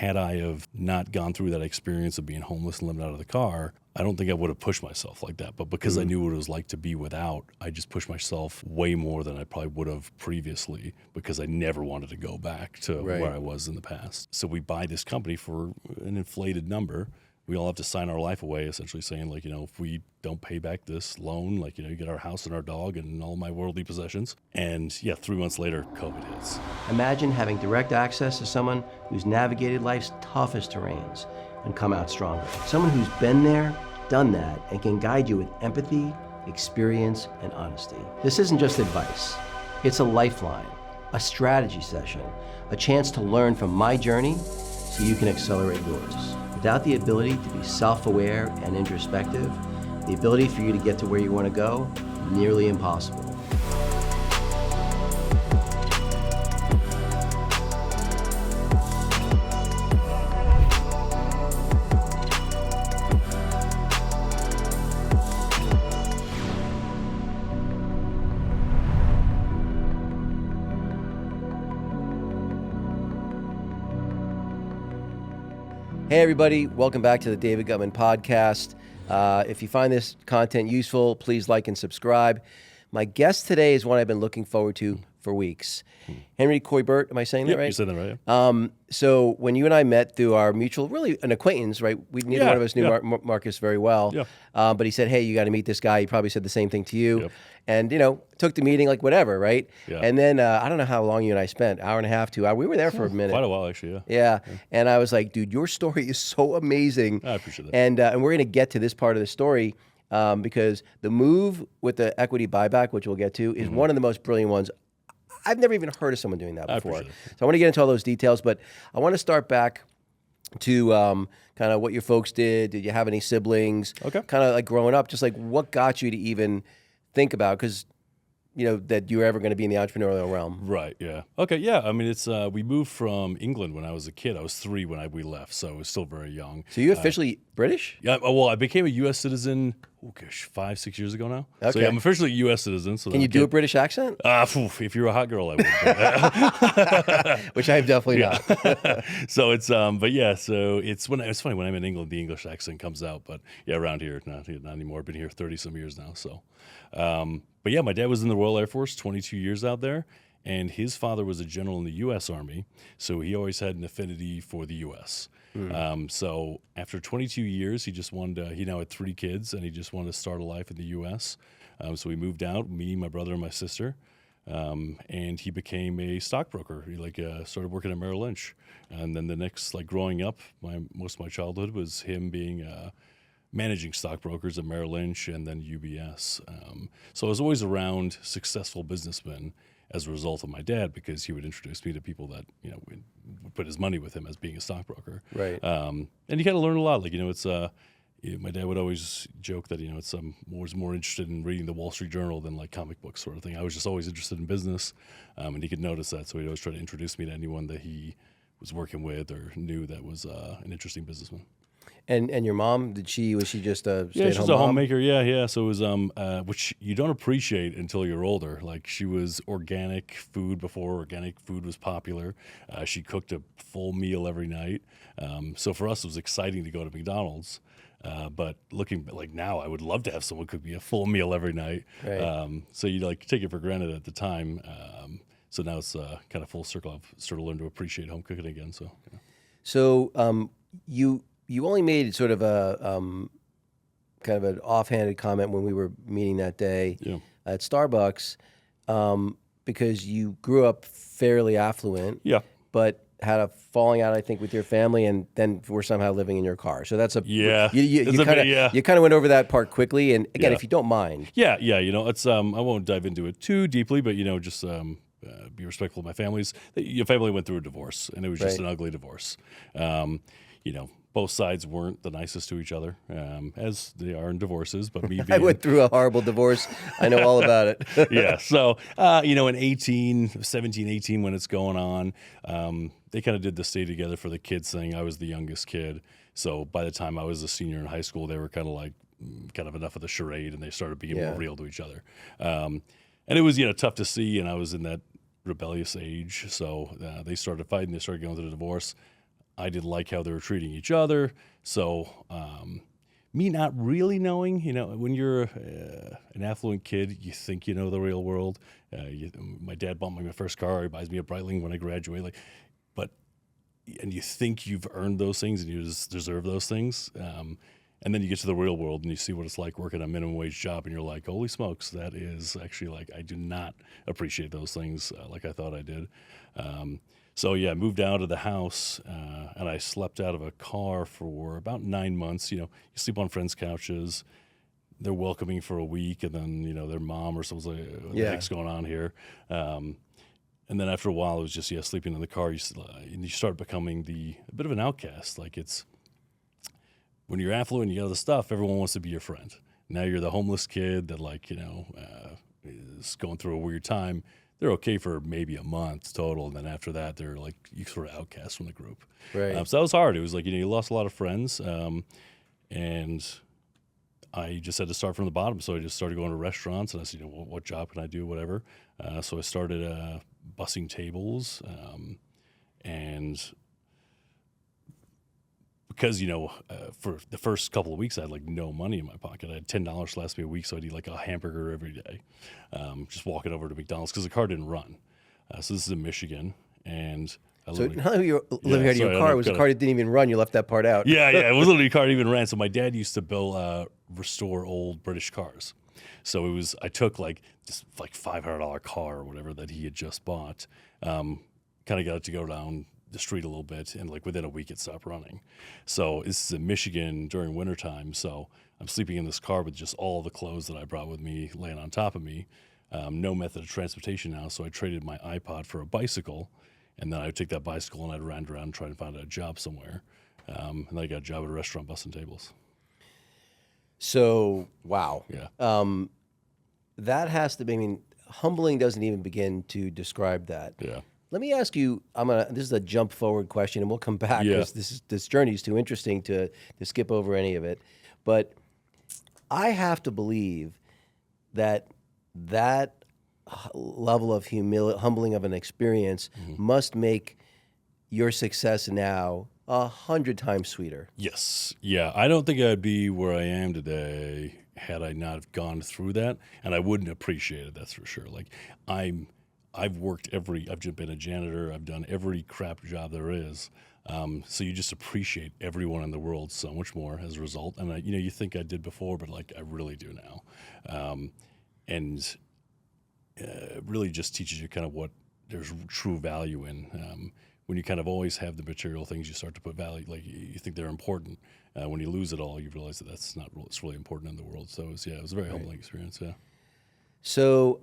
had I have not gone through that experience of being homeless and living out of the car, I don't think I would have pushed myself like that. But because I knew what it was like to be without, I just pushed myself way more than I probably would have previously because I never wanted to go back to where I was in the past. So we buy this company for an inflated number. We all have to sign our life away, essentially saying, like, if we don't pay back this loan, like, you get our house and our dog and all my worldly possessions. And 3 months later, COVID hits. Imagine having direct access to someone who's navigated life's toughest terrains and come out stronger. Someone who's been there, done that, and can guide you with empathy, experience, and honesty. This isn't just advice. It's a lifeline, a strategy session, a chance to learn from my journey so you can accelerate yours. Without the ability to be self-aware and introspective, the ability for you to get to where you want to go, nearly impossible. Hey everybody, welcome back to the David Guttman podcast. If you find this content useful, please like and subscribe. My guest today is one I've been looking forward to for weeks. Henry Coy-Burt, am I saying that right? You said that right. Yeah. So when you and I met through our mutual, really an acquaintance, right? Neither one of us knew Marcus very well. Yeah. But he said, hey, you got to meet this guy. He probably said the same thing to you. Yep. And, took the meeting like whatever, right? Yeah. And then I don't know how long you and I spent, hour and a half, 2 hours. We were there for a minute. Quite a while, actually, yeah. And I was like, dude, your story is so amazing. I appreciate that. And we're going to get to this part of the story because the move with the equity buyback, which we'll get to, is one of the most brilliant ones. I've never even heard of someone doing that before. So I want to get into all those details, but I want to start back to kind of what your folks did. Did you have any siblings? Okay. Kind of like growing up, just like what got you to even think about, because that you were ever going to be in the entrepreneurial realm. Right, yeah. Okay, yeah. I mean, it's we moved from England when I was a kid. I was 3 when we left, so I was still very young. So you officially British? Yeah, well, I became a U.S. citizen, 5-6 years ago now. Okay. So yeah, I'm officially a U.S. citizen. So can you do a British accent? If you're a hot girl, I would. Which I'm definitely not. So it's, but yeah, so it's funny, when I'm in England, the English accent comes out, but yeah, around here, not anymore. I've been here 30 some years now, so. But yeah, my dad was in the Royal Air Force, 22 years out there, and his father was a general in the U.S. Army, so he always had an affinity for the U.S. So after 22 years, he just wanted to, he now had 3 kids, and he just wanted to start a life in the U.S. So we moved out, me, my brother, and my sister, and he became a stockbroker. He started working at Merrill Lynch, and then the next, growing up, most of my childhood was him being managing stockbrokers at Merrill Lynch and then UBS. So I was always around successful businessmen as a result of my dad, because he would introduce me to people that, would put his money with him as being a stockbroker. Right. And you kind of learn a lot. It's my dad would always joke that, was more interested in reading the Wall Street Journal than comic books sort of thing. I was just always interested in business, and he could notice that. So he'd always try to introduce me to anyone that he was working with or knew that was an interesting businessman. And your mom, was she just a stay-at-home Yeah, she's a mom? homemaker. Yeah. So it was which you don't appreciate until you're older. She was organic food before organic food was popular. She cooked a full meal every night. So for us, it was exciting to go to McDonald's. But looking now, I would love to have someone cook me a full meal every night. Right. So you take it for granted at the time. So now it's kind of full circle. I've sort of learned to appreciate home cooking again. So. Yeah. So you only made sort of a kind of an offhanded comment when we were meeting that day at Starbucks, because you grew up fairly affluent, but had a falling out, I think, with your family, and then were somehow living in your car. So that's you kind of went over that part quickly. And again, if you don't mind, it's I won't dive into it too deeply, but just be respectful of my family's. Your family went through a divorce, and it was just an ugly divorce. Both sides weren't the nicest to each other, as they are in divorces. But me being... I went through a horrible divorce. I know all about it. Yeah. So, in 17, 18, when it's going on, they kind of did the stay together for the kids thing. I was the youngest kid. So by the time I was a senior in high school, they were kind of enough of the charade, and they started being more real to each other. And it was, tough to see, and I was in that rebellious age. So they started fighting. They started going through the divorce. I didn't like how they were treating each other. So me not really knowing, when you're an affluent kid, you think you know the real world. My dad bought me my first car. He buys me a Breitling when I graduate. And you think you've earned those things and you just deserve those things. And then you get to the real world and you see what it's like working a minimum wage job, and you're like, holy smokes, that is actually like, I do not appreciate those things like I thought I did. So yeah, I moved out of the house and I slept out of a car for about 9 months. You sleep on friends' couches. They're welcoming for a week, and then, their mom or someone's like, what the heck's going on here? And then after a while, it was just, sleeping in the car. And you start becoming a bit of an outcast. Like when you're affluent and you got the stuff, everyone wants to be your friend. Now you're the homeless kid that is going through a weird time. They're okay for maybe a month total, and then after that, they're like you sort of outcast from the group. Right. So that was hard. It was like you lost a lot of friends, and I just had to start from the bottom. So I just started going to restaurants, and I said, what job can I do, whatever. So I started bussing tables, and because, for the first couple of weeks, I had like no money in my pocket. I had $10 to last me a week, so I'd eat like a hamburger every day, just walking over to McDonald's because the car didn't run. So this is in Michigan, and so now you're living out of your car. It was a car that didn't even run. You left that part out. Yeah, it was literally a car that even ran. So my dad used to restore old British cars. So I took like this like $500 car or whatever that he had just bought, kind of got it to go down the street a little bit, and like within a week it stopped running. So this is in Michigan during wintertime, so I'm sleeping in this car with just all the clothes that I brought with me laying on top of me. No method of transportation now, so I traded my iPod for a bicycle, and then I would take that bicycle and I'd run around and try and find a job somewhere. And then I got a job at a restaurant bussing tables. So, wow. Yeah. That has to be, humbling doesn't even begin to describe that. Yeah. Let me ask you, this is a jump forward question, and we'll come back because this journey is too interesting to skip over any of it. But I have to believe that level of humbling of an experience must make your success now 100 times sweeter. Yes. Yeah. I don't think I'd be where I am today had I not have gone through that, and I wouldn't appreciate it. That's for sure. Like I've been a janitor. I've done every crap job there is. So you just appreciate everyone in the world so much more as a result. And you think I did before, but like I really do now. And it really just teaches you kind of what there's true value in. When you kind of always have the material things, you start to put value, like you think they're important. When you lose it all, you realize that that's not it's really important in the world. So it was a very humbling experience. Yeah. So,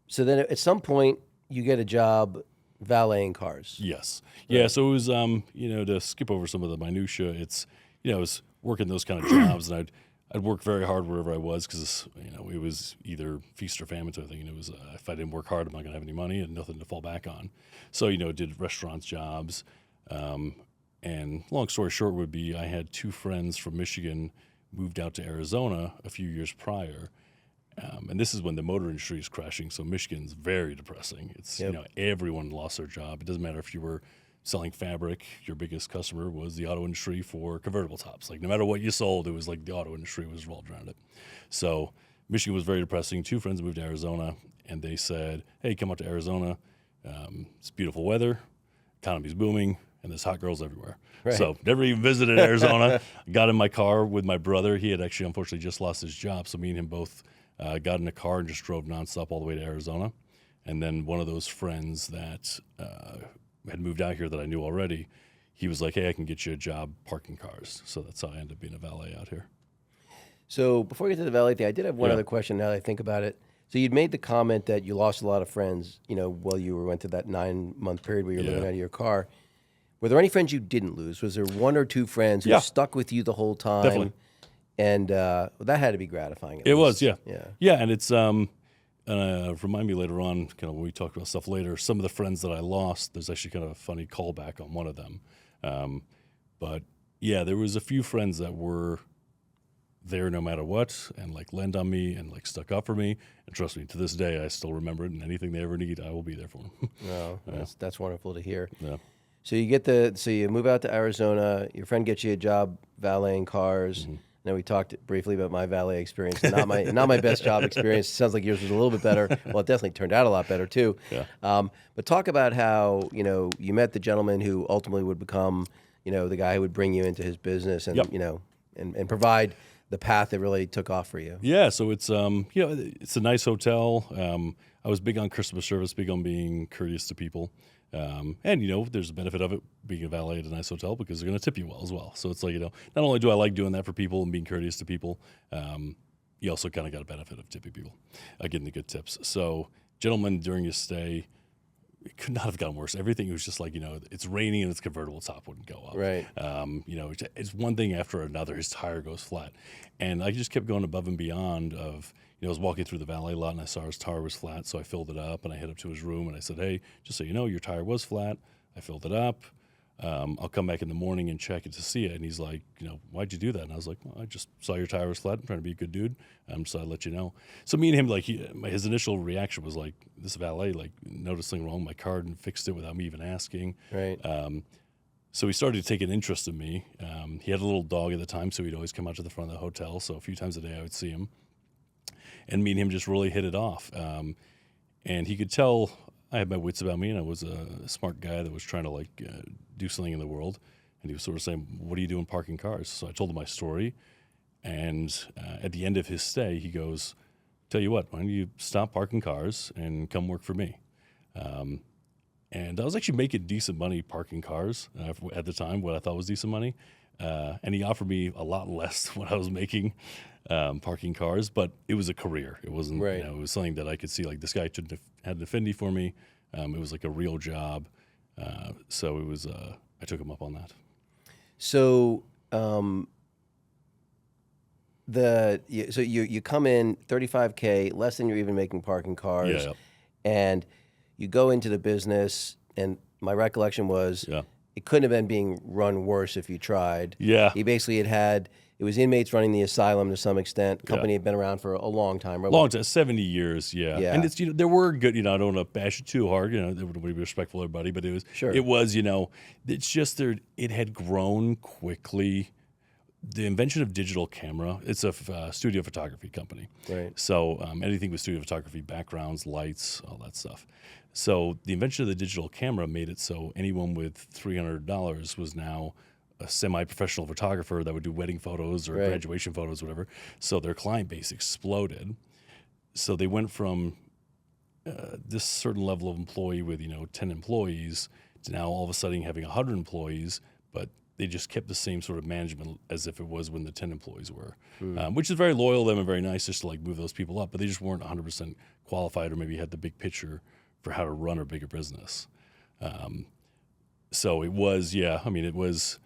so then at some point you get a job valeting cars. Yes. Yeah. So it was, to skip over some of the minutia, it's, I was working those kind of jobs, and I'd work very hard wherever I was because, it was either feast or famine type thing. And it was, if I didn't work hard, I'm not going to have any money and nothing to fall back on. So, did restaurant jobs. And long story short would be I had two friends from Michigan moved out to Arizona a few years prior. And this is when the motor industry is crashing. So Michigan's very depressing. It's, everyone lost their job. It doesn't matter if you were selling fabric, your biggest customer was the auto industry for convertible tops. Like no matter what you sold, it was like the auto industry was revolved around it. So Michigan was very depressing. Two friends moved to Arizona, and they said, hey, come out to Arizona. It's beautiful weather, economy's booming, and there's hot girls everywhere. Right. So never even visited Arizona. Got in my car with my brother. He had actually unfortunately just lost his job, so me and him both got in a car and just drove nonstop all the way to Arizona. And then one of those friends that had moved out here that I knew already, he was like, hey, I can get you a job parking cars. So that's how I ended up being a valet out here. So before we get to the valet thing, I did have one other question now that I think about it. So you'd made the comment that you lost a lot of friends, while you went through that 9-month period where you were living out of your car. Were there any friends you didn't lose? Was there one or two friends who stuck with you the whole time? Definitely. And that had to be gratifying. It was, yeah. Yeah, and it's, remind me later on, kind of when we talk about stuff later, some of the friends that I lost, there's actually kind of a funny callback on one of them. But yeah, there was a few friends that were there no matter what, and like lend on me and like stuck up for me. And trust me, to this day, I still remember it, and anything they ever need, I will be there for them. No, that's wonderful to hear. Yeah. So you move out to Arizona. Your friend gets you a job valeting cars. Now we talked briefly about my valet experience. Not my best job experience. It sounds like yours was a little bit better. Well, it definitely turned out a lot better too. Yeah. But talk about how you met the gentleman who ultimately would become the guy who would bring you into his business and and provide the path that really took off for you. Yeah, so it's it's a nice hotel. I was big on customer service, big on being courteous to people, and there's a benefit of it being a valet at a nice hotel because they're going to tip you well as well. So it's like not only do I like doing that for people and being courteous to people, you also kind of got a benefit of tipping people, getting the good tips. So gentlemen, during his stay, it could not have gotten worse. Everything was just like, it's raining and its convertible top wouldn't go up. Right. It's one thing after another. His tire goes flat. And I just kept going above and beyond of, I was walking through the valet lot and I saw his tire was flat. So I filled it up and I head up to his room and I said, hey, just so you know, your tire was flat. I filled it up. I'll come back in the morning and check it to see it. And he's like, why'd you do that? And I was like, well, I just saw your tire was flat. I'm trying to be a good dude. So I let you know. So me and him, his initial reaction was like, this valet, noticed something wrong with my card and fixed it without me even asking. Right. So he started to take an interest in me. He had a little dog at the time, so he'd always come out to the front of the hotel. So a few times a day I would see him. And me and him just really hit it off. And he could tell I had my wits about me, and I was a smart guy that was trying to do something in the world. And he was sort of saying, "What are you doing parking cars?" So I told him my story, and at the end of his stay, he goes, "Tell you what, why don't you stop parking cars and come work for me?" And I was actually making decent money parking cars at the time, what I thought was decent money. And he offered me a lot less than what I was making parking cars, but it was a career. It wasn't, right. It was something that I could see, this guy had an affinity for me. It was like a real job. So it was, I took him up on that. So, you come in $35K, less than you're even making parking cars, and you go into the business, and my recollection was it couldn't have been being run worse if you tried. Yeah. He basically it was inmates running the asylum to some extent. The company had been around for a long time. Right? Long time, 70 years, yeah. And it's, there were good, I don't want to bash it too hard, they would be respectful of everybody, but it was, it's just it had grown quickly. The invention of digital camera, it's a studio photography company. Right. So anything with studio photography, backgrounds, lights, all that stuff. So the invention of the digital camera made it so anyone with $300 was now a semi-professional photographer that would do wedding photos or graduation photos, whatever. So their client base exploded. So they went from this certain level of employee with 10 employees to now all of a sudden having 100 employees, but they just kept the same sort of management as if it was when the 10 employees were, which is very loyal of them and very nice just to move those people up, but they just weren't 100% qualified or maybe had the big picture for how to run a bigger business. So it was, it was,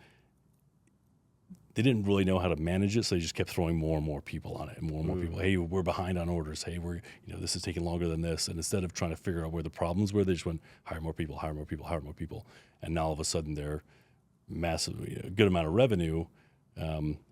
they didn't really know how to manage it, so they just kept throwing more and more people on it and more people. Hey, we're behind on orders. Hey, we're, this is taking longer than this. And instead of trying to figure out where the problems were, they just went, hire more people, hire more people, hire more people. And now all of a sudden they're massively, a good amount of revenue,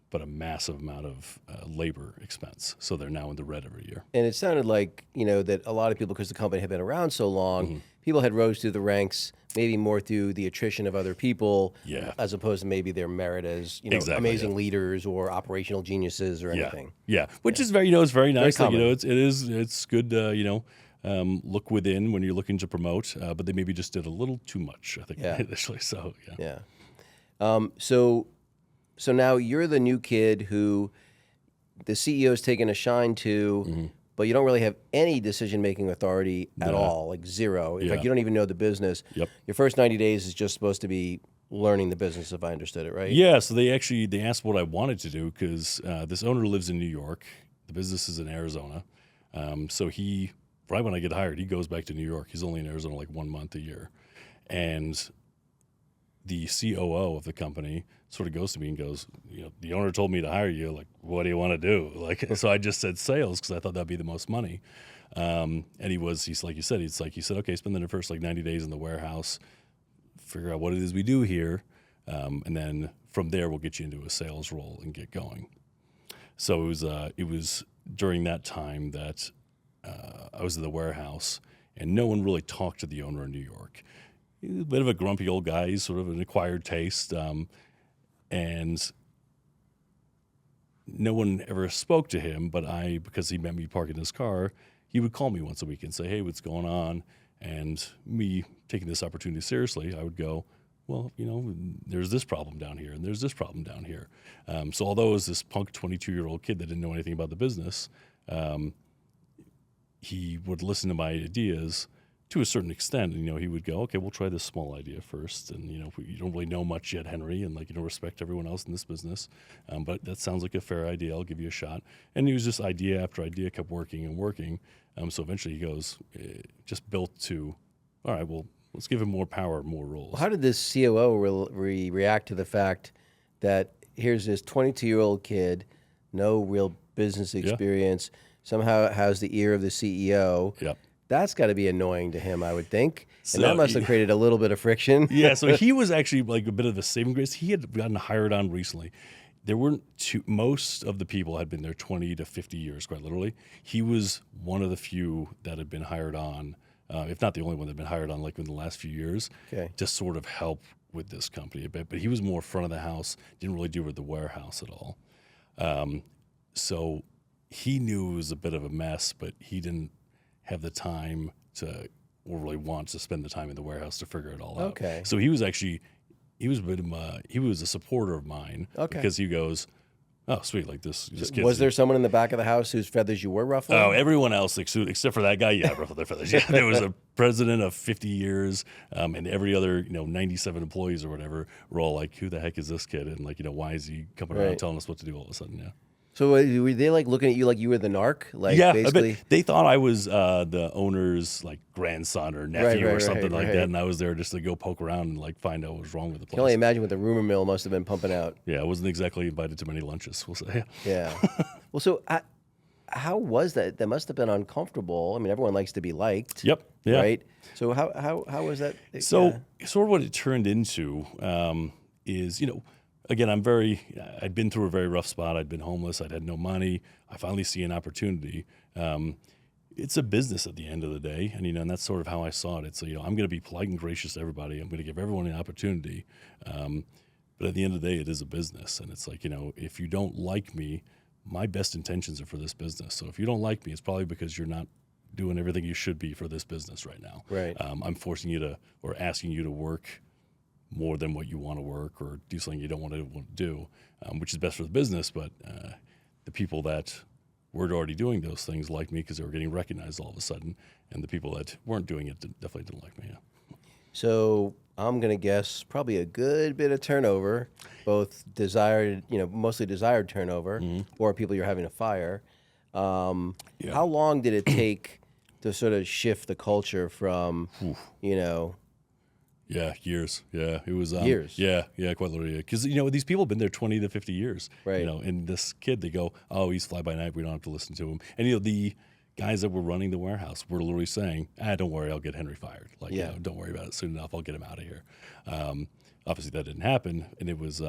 but a massive amount of labor expense. So they're now in the red every year. And it sounded like, that a lot of people, because the company had been around so long, people had rose through the ranks, maybe more through the attrition of other people, as opposed to maybe their merit as, amazing leaders or operational geniuses or anything. Yeah, which is very, it's very nice. Very common. It's good, look within when you're looking to promote, but they maybe just did a little too much, I think, initially. So, So now you're the new kid who the CEO's taken a shine to, but you don't really have any decision-making authority at all, like zero. In fact, you don't even know the business. Yep. Your first 90 days is just supposed to be learning the business, if I understood it right. Yeah, so they asked what I wanted to do because this owner lives in New York. The business is in Arizona. So right when I get hired, he goes back to New York. He's only in Arizona 1 month a year. And the COO of the company sort of goes to me and goes, the owner told me to hire you. What do you want to do? So I just said sales because I thought that'd be the most money. And he's like you said, he said, okay, spend the first 90 days in the warehouse, figure out what it is we do here. And then from there, we'll get you into a sales role and get going. So it was during that time that I was in the warehouse and no one really talked to the owner in New York. he's a bit of a grumpy old guy. He's sort of an acquired taste, and no one ever spoke to him. But because he met me parking his car, he would call me once a week and say, "Hey, what's going on?" And me taking this opportunity seriously, I would go, "Well, there's this problem down here, and there's this problem down here." So although I was this punk 22-year-old kid that didn't know anything about the business, he would listen to my ideas to a certain extent. And, he would go, "Okay, we'll try this small idea first. And, you don't really know much yet, Henry, and respect everyone else in this business. But that sounds like a fair idea. I'll give you a shot." And he was just idea after idea, kept working and working. So eventually he goes, just built to, all right, well, let's give him more power, more roles. Well, how did this COO react to the fact that here's this 22-year-old kid, no real business experience, somehow has the ear of the CEO? Yep. That's got to be annoying to him, I would think. So And that must have created a little bit of friction. Yeah, so he was actually like a bit of a saving grace. He had gotten hired on recently. There weren't most of the people had been there 20 to 50 years, quite literally. He was one of the few that had been hired on, if not the only one that had been hired on like in the last few years, to sort of help with this company a bit. But he was more front of the house, didn't really deal with the warehouse at all. So he knew it was a bit of a mess, but he didn't have the time to, or really want to spend the time in the warehouse to figure it all out. Okay. So he was actually, he was a supporter of mine because he goes, "Oh, sweet, like this kid." Was there someone in the back of the house whose feathers you were ruffling? Oh, everyone else, except for that guy, ruffled their feathers. Yeah, there was a president of 50 years, and every other, 97 employees or whatever were all like, "Who the heck is this kid?" And why is he coming around telling us what to do all of a sudden? Yeah. So were they like looking at you like you were the narc? Like Basically, they thought I was the owner's like grandson or nephew or something like that, and I was there just to go poke around and find out what was wrong with the place. I can only imagine what the rumor mill must have been pumping out. Yeah, I wasn't exactly invited to many lunches, we'll say. Yeah. Well, so how was that? That must have been uncomfortable. I mean, everyone likes to be liked. Yep. Yeah. Right. So how was that? So sort of what it turned into is, again, I'd been through a very rough spot. I'd been homeless. I'd had no money. I finally see an opportunity. It's a business at the end of the day. And, and that's sort of how I saw it. It's, I'm going to be polite and gracious to everybody. I'm going to give everyone an opportunity. But at the end of the day, it is a business. And it's like, if you don't like me, my best intentions are for this business. So if you don't like me, it's probably because you're not doing everything you should be for this business right now. Right. I'm forcing you to, or asking you to work more than what you want to work or do something you don't want to do, which is best for the business. But the people that were already doing those things liked me because they were getting recognized all of a sudden. And the people that weren't doing it definitely didn't like me. Yeah. So I'm going to guess probably a good bit of turnover, both desired, mostly desired turnover or people you're having to fire. How long did it take to sort of shift the culture from, Yeah, years. Yeah, it was years. Yeah, quite literally. Because these people have been there 20 to 50 years. Right. And this kid, they go, "Oh, he's fly by night. We don't have to listen to him." And the guys that were running the warehouse were literally saying, "Don't worry, I'll get Henry fired. Don't worry about it. Soon enough, I'll get him out of here." Obviously, that didn't happen, and it was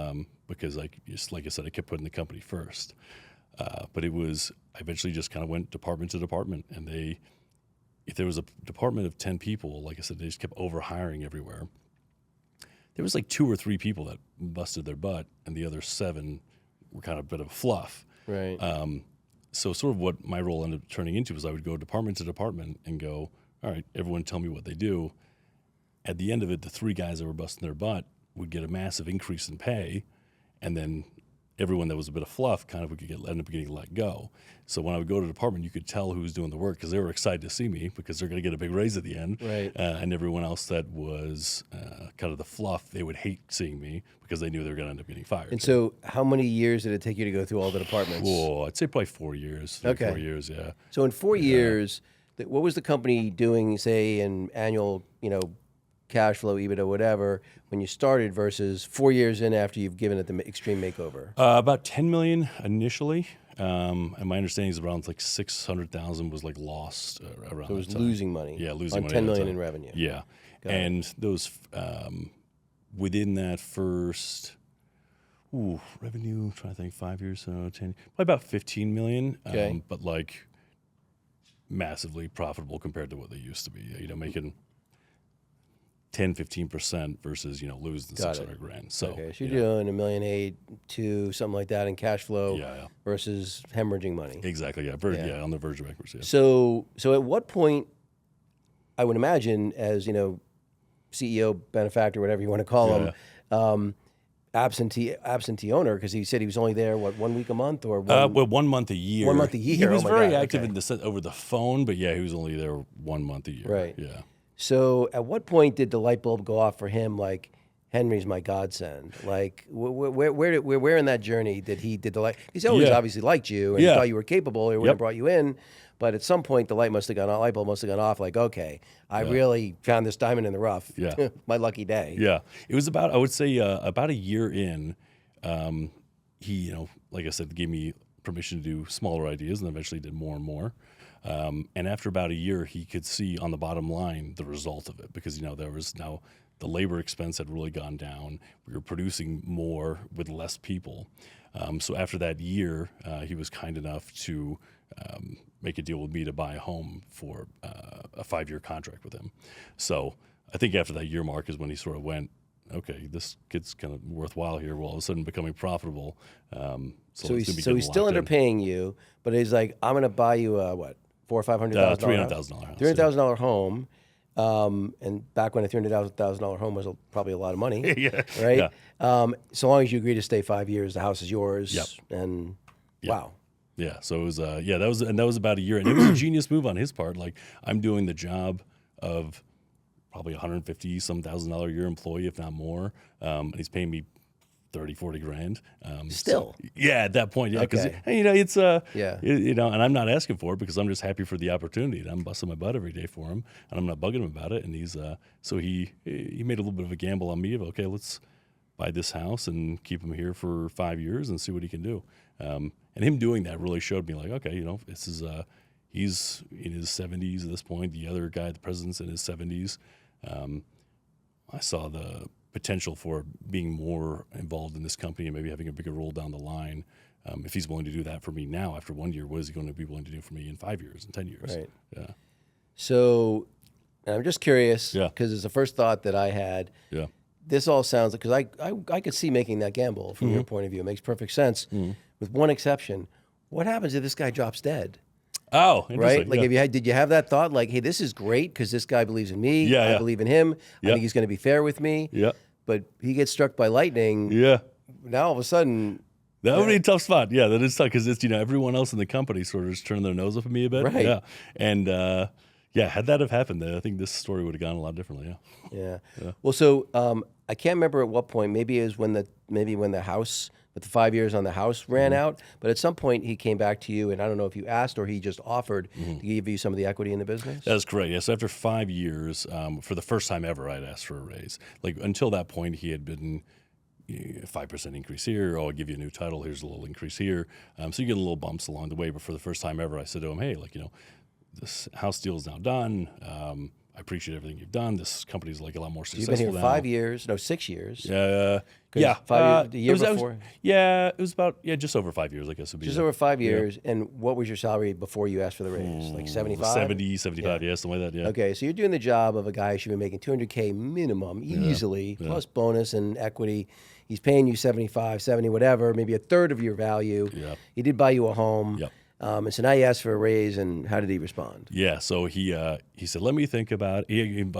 because, like I said, I kept putting the company first. But it was I eventually just kind of went department to department, and if there was a department of 10 people, like I said, they just kept over hiring everywhere. There was like 2 or 3 people that busted their butt, and the other 7 were kind of a bit of fluff. Right. So sort of what my role ended up turning into was I would go department to department and go, "All right, everyone tell me what they do." At the end of it, the 3 guys that were busting their butt would get a massive increase in pay, and then everyone that was a bit of fluff kind of would end up getting let go. So when I would go to the department, you could tell who was doing the work because they were excited to see me because they're going to get a big raise at the end. Right. And everyone else that was kind of the fluff, they would hate seeing me because they knew they were going to end up getting fired. And so how many years did it take you to go through all the departments? Oh, I'd say probably 4 years. 4 years, yeah. So in 4 years, what was the company doing, say, in annual, cash flow, EBITDA, whatever, when you started versus 4 years in after you've given it the extreme makeover? About 10 million initially. And my understanding is around like 600,000 was like lost around. So it was that time. losing money. Yeah, losing money. 10 million in revenue. Yeah. And those within that first revenue, trying to think, 5 years, so 10, probably about 15 million. Okay. But like massively profitable compared to what they used to be. Making 10-15% versus losing Got it. $600,000. So Okay, so you're doing $1.8 million to something like that in cash flow versus hemorrhaging money. exactly, on the verge of bankruptcy. Yeah. So at what point, I would imagine, as CEO, benefactor, whatever you want to call him, absentee owner, because he said he was only there 1 week a month or well, 1 month a year. 1 month a year. He was oh my very God. active okay. in the over the phone, but he was only there 1 month a year. Right. Yeah. So at what point did the light bulb go off for him? Like, Henry's my godsend. Like, where in that journey did the light? He's always obviously liked you and he thought you were capable. He would have brought you in. But at some point, the light bulb must have gone off. Like, okay, I really found this diamond in the rough. Yeah. My lucky day. Yeah. It was about, I would say, about a year in. He, like I said, gave me permission to do smaller ideas, and eventually did more and more. And after about a year, he could see on the bottom line the result of it, because there was now the labor expense had really gone down. We were producing more with less people. So after that year, he was kind enough to make a deal with me to buy a home for a 5-year contract with him. So I think after that year mark is when he sort of went, okay, this kid's kind of worthwhile here. Well, all of a sudden becoming profitable. So he's still underpaying you, but he's like, I'm going to buy you a what? $400,000 or $500,000? $300,000 house. $300,000 home. And back when a $300,000 home was probably a lot of money. Yeah. Right? Yeah. So long as you agree to stay 5 years, the house is yours. Yep. And Yep. wow. Yeah. So it was, that was about a year. And it was a genius move on his part. Like, I'm doing the job of probably $150,000 a year employee, if not more. And he's paying me 30, 40 grand. Still. So, at that point, because Okay. it's Yeah. and I'm not asking for it because I'm just happy for the opportunity. And I'm busting my butt every day for him, and I'm not bugging him about it. And he's so he made a little bit of a gamble on me of, okay, let's buy this house and keep him here for 5 years and see what he can do. And him doing that really showed me, like, okay, this is he's in his 70s at this point. The other guy, the president's in his 70s. I saw the potential for being more involved in this company and maybe having a bigger role down the line. If he's willing to do that for me now after 1 year, what is he going to be willing to do for me in 5 years and 10 years? Right. Yeah. So I'm just curious, Yeah. because it's the first thought that I had. Yeah. This all sounds like, because I could see making that gamble from your point of view. It makes perfect sense, with one exception. What happens if this guy drops dead? Oh, Right? Like, yeah. did you have that thought? Like, hey, this is great because this guy believes in me. Yeah, I yeah. believe in him. I Yeah. think he's going to be fair with me. Yeah. But he gets struck by lightning. Yeah. Now all of a sudden, That would be a tough spot. Yeah, that is tough because it's, everyone else in the company sort of just turned their nose up at me a bit. Right. Yeah. And had that have happened, then I think this story would have gone a lot differently. Yeah. yeah. Well, so I can't remember at what point. Maybe it was when the house, but the 5 years on the house ran out. But at some point he came back to you, and I don't know if you asked or he just offered to give you some of the equity in the business. That's correct. Yes. After 5 years, for the first time ever, I'd asked for a raise. Like, until that point, he had been 5% increase here. Oh, I'll give you a new title. Here's a little increase here. So you get little bumps along the way. But for the first time ever, I said to him, hey, this house deal is now done. I appreciate everything you've done. This company's like a lot more successful now. You've been here 5 years, no, 6 years. Yeah. 5 years, the year before. It was about just over 5 years, I guess. Would be Just over 5 years. And what was your salary before you asked for the raise? Like 75? 70, 75, something like that. Yeah. Okay, so you're doing the job of a guy who should be making $200K minimum easily, plus bonus and equity. He's paying you 75, 70, whatever, maybe a third of your value. Yeah. He did buy you a home. Yep. And so now you asked for a raise, and how did he respond? Yeah, so he said, let me think about it.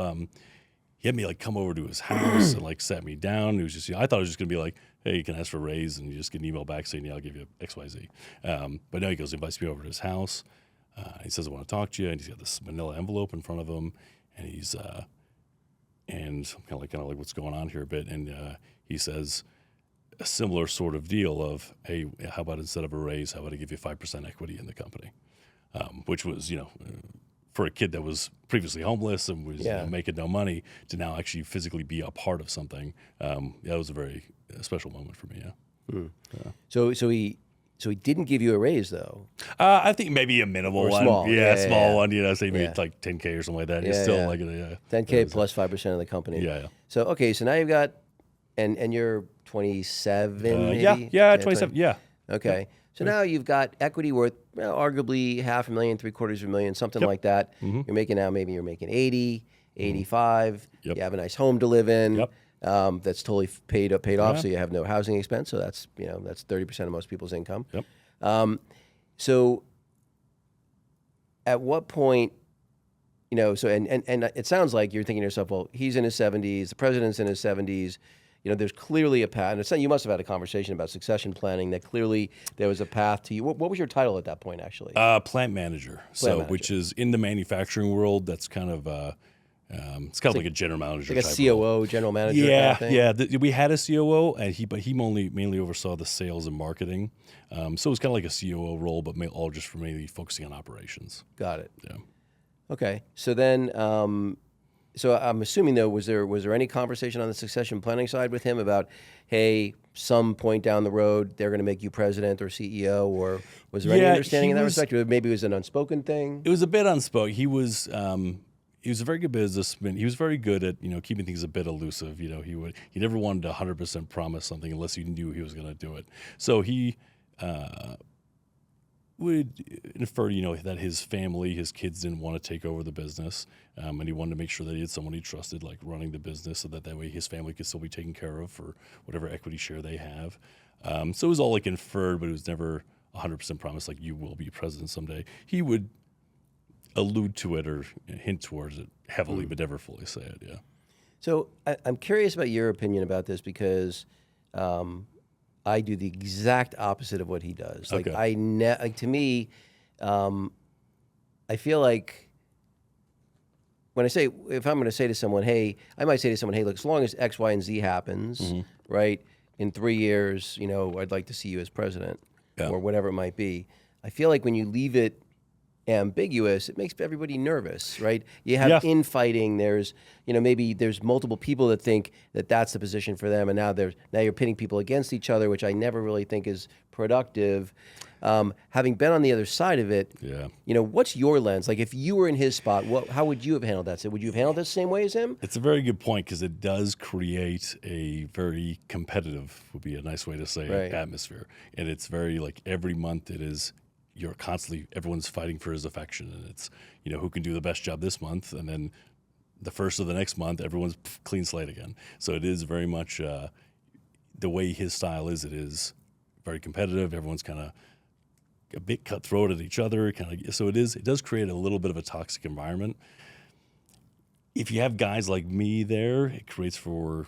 He had me come over to his house and sat me down. It was just, I thought it was just gonna be like, hey, you can ask for a raise, and you just get an email back saying, yeah, I'll give you X, Y, Z. But no, he invites me over to his house. He says, I want to talk to you, and he's got this manila envelope in front of him, and he's and I'm kind of like what's going on here a bit, and he says a similar sort of deal of, hey, how about instead of a raise, how about I give you 5% equity in the company, which was, for a kid that was previously homeless and was making no money to now actually physically be a part of something. That was a very special moment for me. Yeah. So he didn't give you a raise, though. I think maybe a minimal Or one. small. Small one. Say maybe Yeah. like 10K or something like that. It's still like a 10K plus 5% of the company. Yeah. So okay, so now you've got, and you're 27, maybe? 27. Yeah. Okay. So now you've got equity worth arguably $500,000, $750,000, something like that. You're making now, maybe you're making 80, 85. Yep. You have a nice home to live in. Yep. That's totally paid off, Yeah. so you have no housing expense. So that's 30% of most people's income. Yep. So at what point, so and it sounds like you're thinking to yourself, well, he's in his 70s, the president's in his 70s. There's clearly a path. And you must have had a conversation about succession planning. That clearly there was a path to you. What was your title at that point, actually? Plant manager. Manager. Which is in the manufacturing world. That's kind of it's kind of like a general manager, like a type COO, role. general manager. Yeah, kind of thing? yeah. We had a COO, and he mainly oversaw the sales and marketing. So it was kind of like a COO role, but all just for mainly focusing on operations. Got it. Yeah. Okay. So then, so I'm assuming though, was there any conversation on the succession planning side with him about, hey, some point down the road they're going to make you president or CEO, or was there any understanding in that respect? Or maybe it was an unspoken thing. It was a bit unspoken. He was a very good businessman. He was very good at keeping things a bit elusive. He never wanted to 100% promise something unless he knew he was going to do it. So he would infer, that his family, his kids didn't want to take over the business, and he wanted to make sure that he had someone he trusted, like running the business, so that way his family could still be taken care of for whatever equity share they have. So it was all like inferred, but it was never 100% promised, like you will be president someday. He would allude to it or hint towards it heavily, but never fully say it. Yeah. So I'm curious about your opinion about this because I do the exact opposite of what he does. Like Okay. to me, I feel like if I'm going to say to someone, hey, I might say to someone, hey, look, as long as X, Y, and Z happens, right, in 3 years, I'd like to see you as president or whatever it might be. I feel like when you leave it ambiguous, it makes everybody nervous, right? You have infighting. There's, maybe there's multiple people that think that that's the position for them, and now you're pitting people against each other, which I never really think is productive. Having been on the other side of it, what's your lens? Like, if you were in his spot, how would you have handled that? So would you have handled it the same way as him? It's a very good point because it does create a very competitive, would be a nice way to say it, atmosphere, and it's very like every month everyone's fighting for his affection, and it's who can do the best job this month, and then the first of the next month everyone's clean slate again. So it is very much the way his style is. It is very competitive. Everyone's kind of a bit cutthroat at each other, so it does create a little bit of a toxic environment. If you have guys like me there, it creates for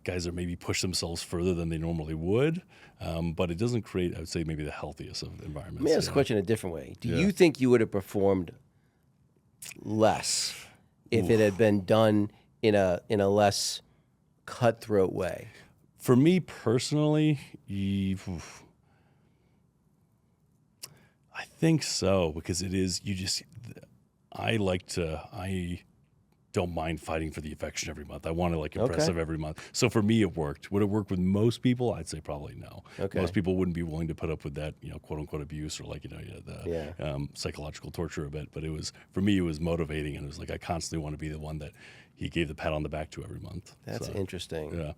guys that maybe push themselves further than they normally would, but it doesn't create, I would say, maybe the healthiest of environments. Let me ask the question a different way. Do you think you would have performed less if it had been done in a less cutthroat way? For me personally, I think so, because it is, I don't mind fighting for the affection every month. I want to impress them every month. So for me, it worked. Would it work with most people? I'd say probably no. Okay. Most people wouldn't be willing to put up with that, quote unquote abuse or psychological torture a bit. But for me, it was motivating, and it was like I constantly want to be the one that he gave the pat on the back to every month. That's interesting. Yeah.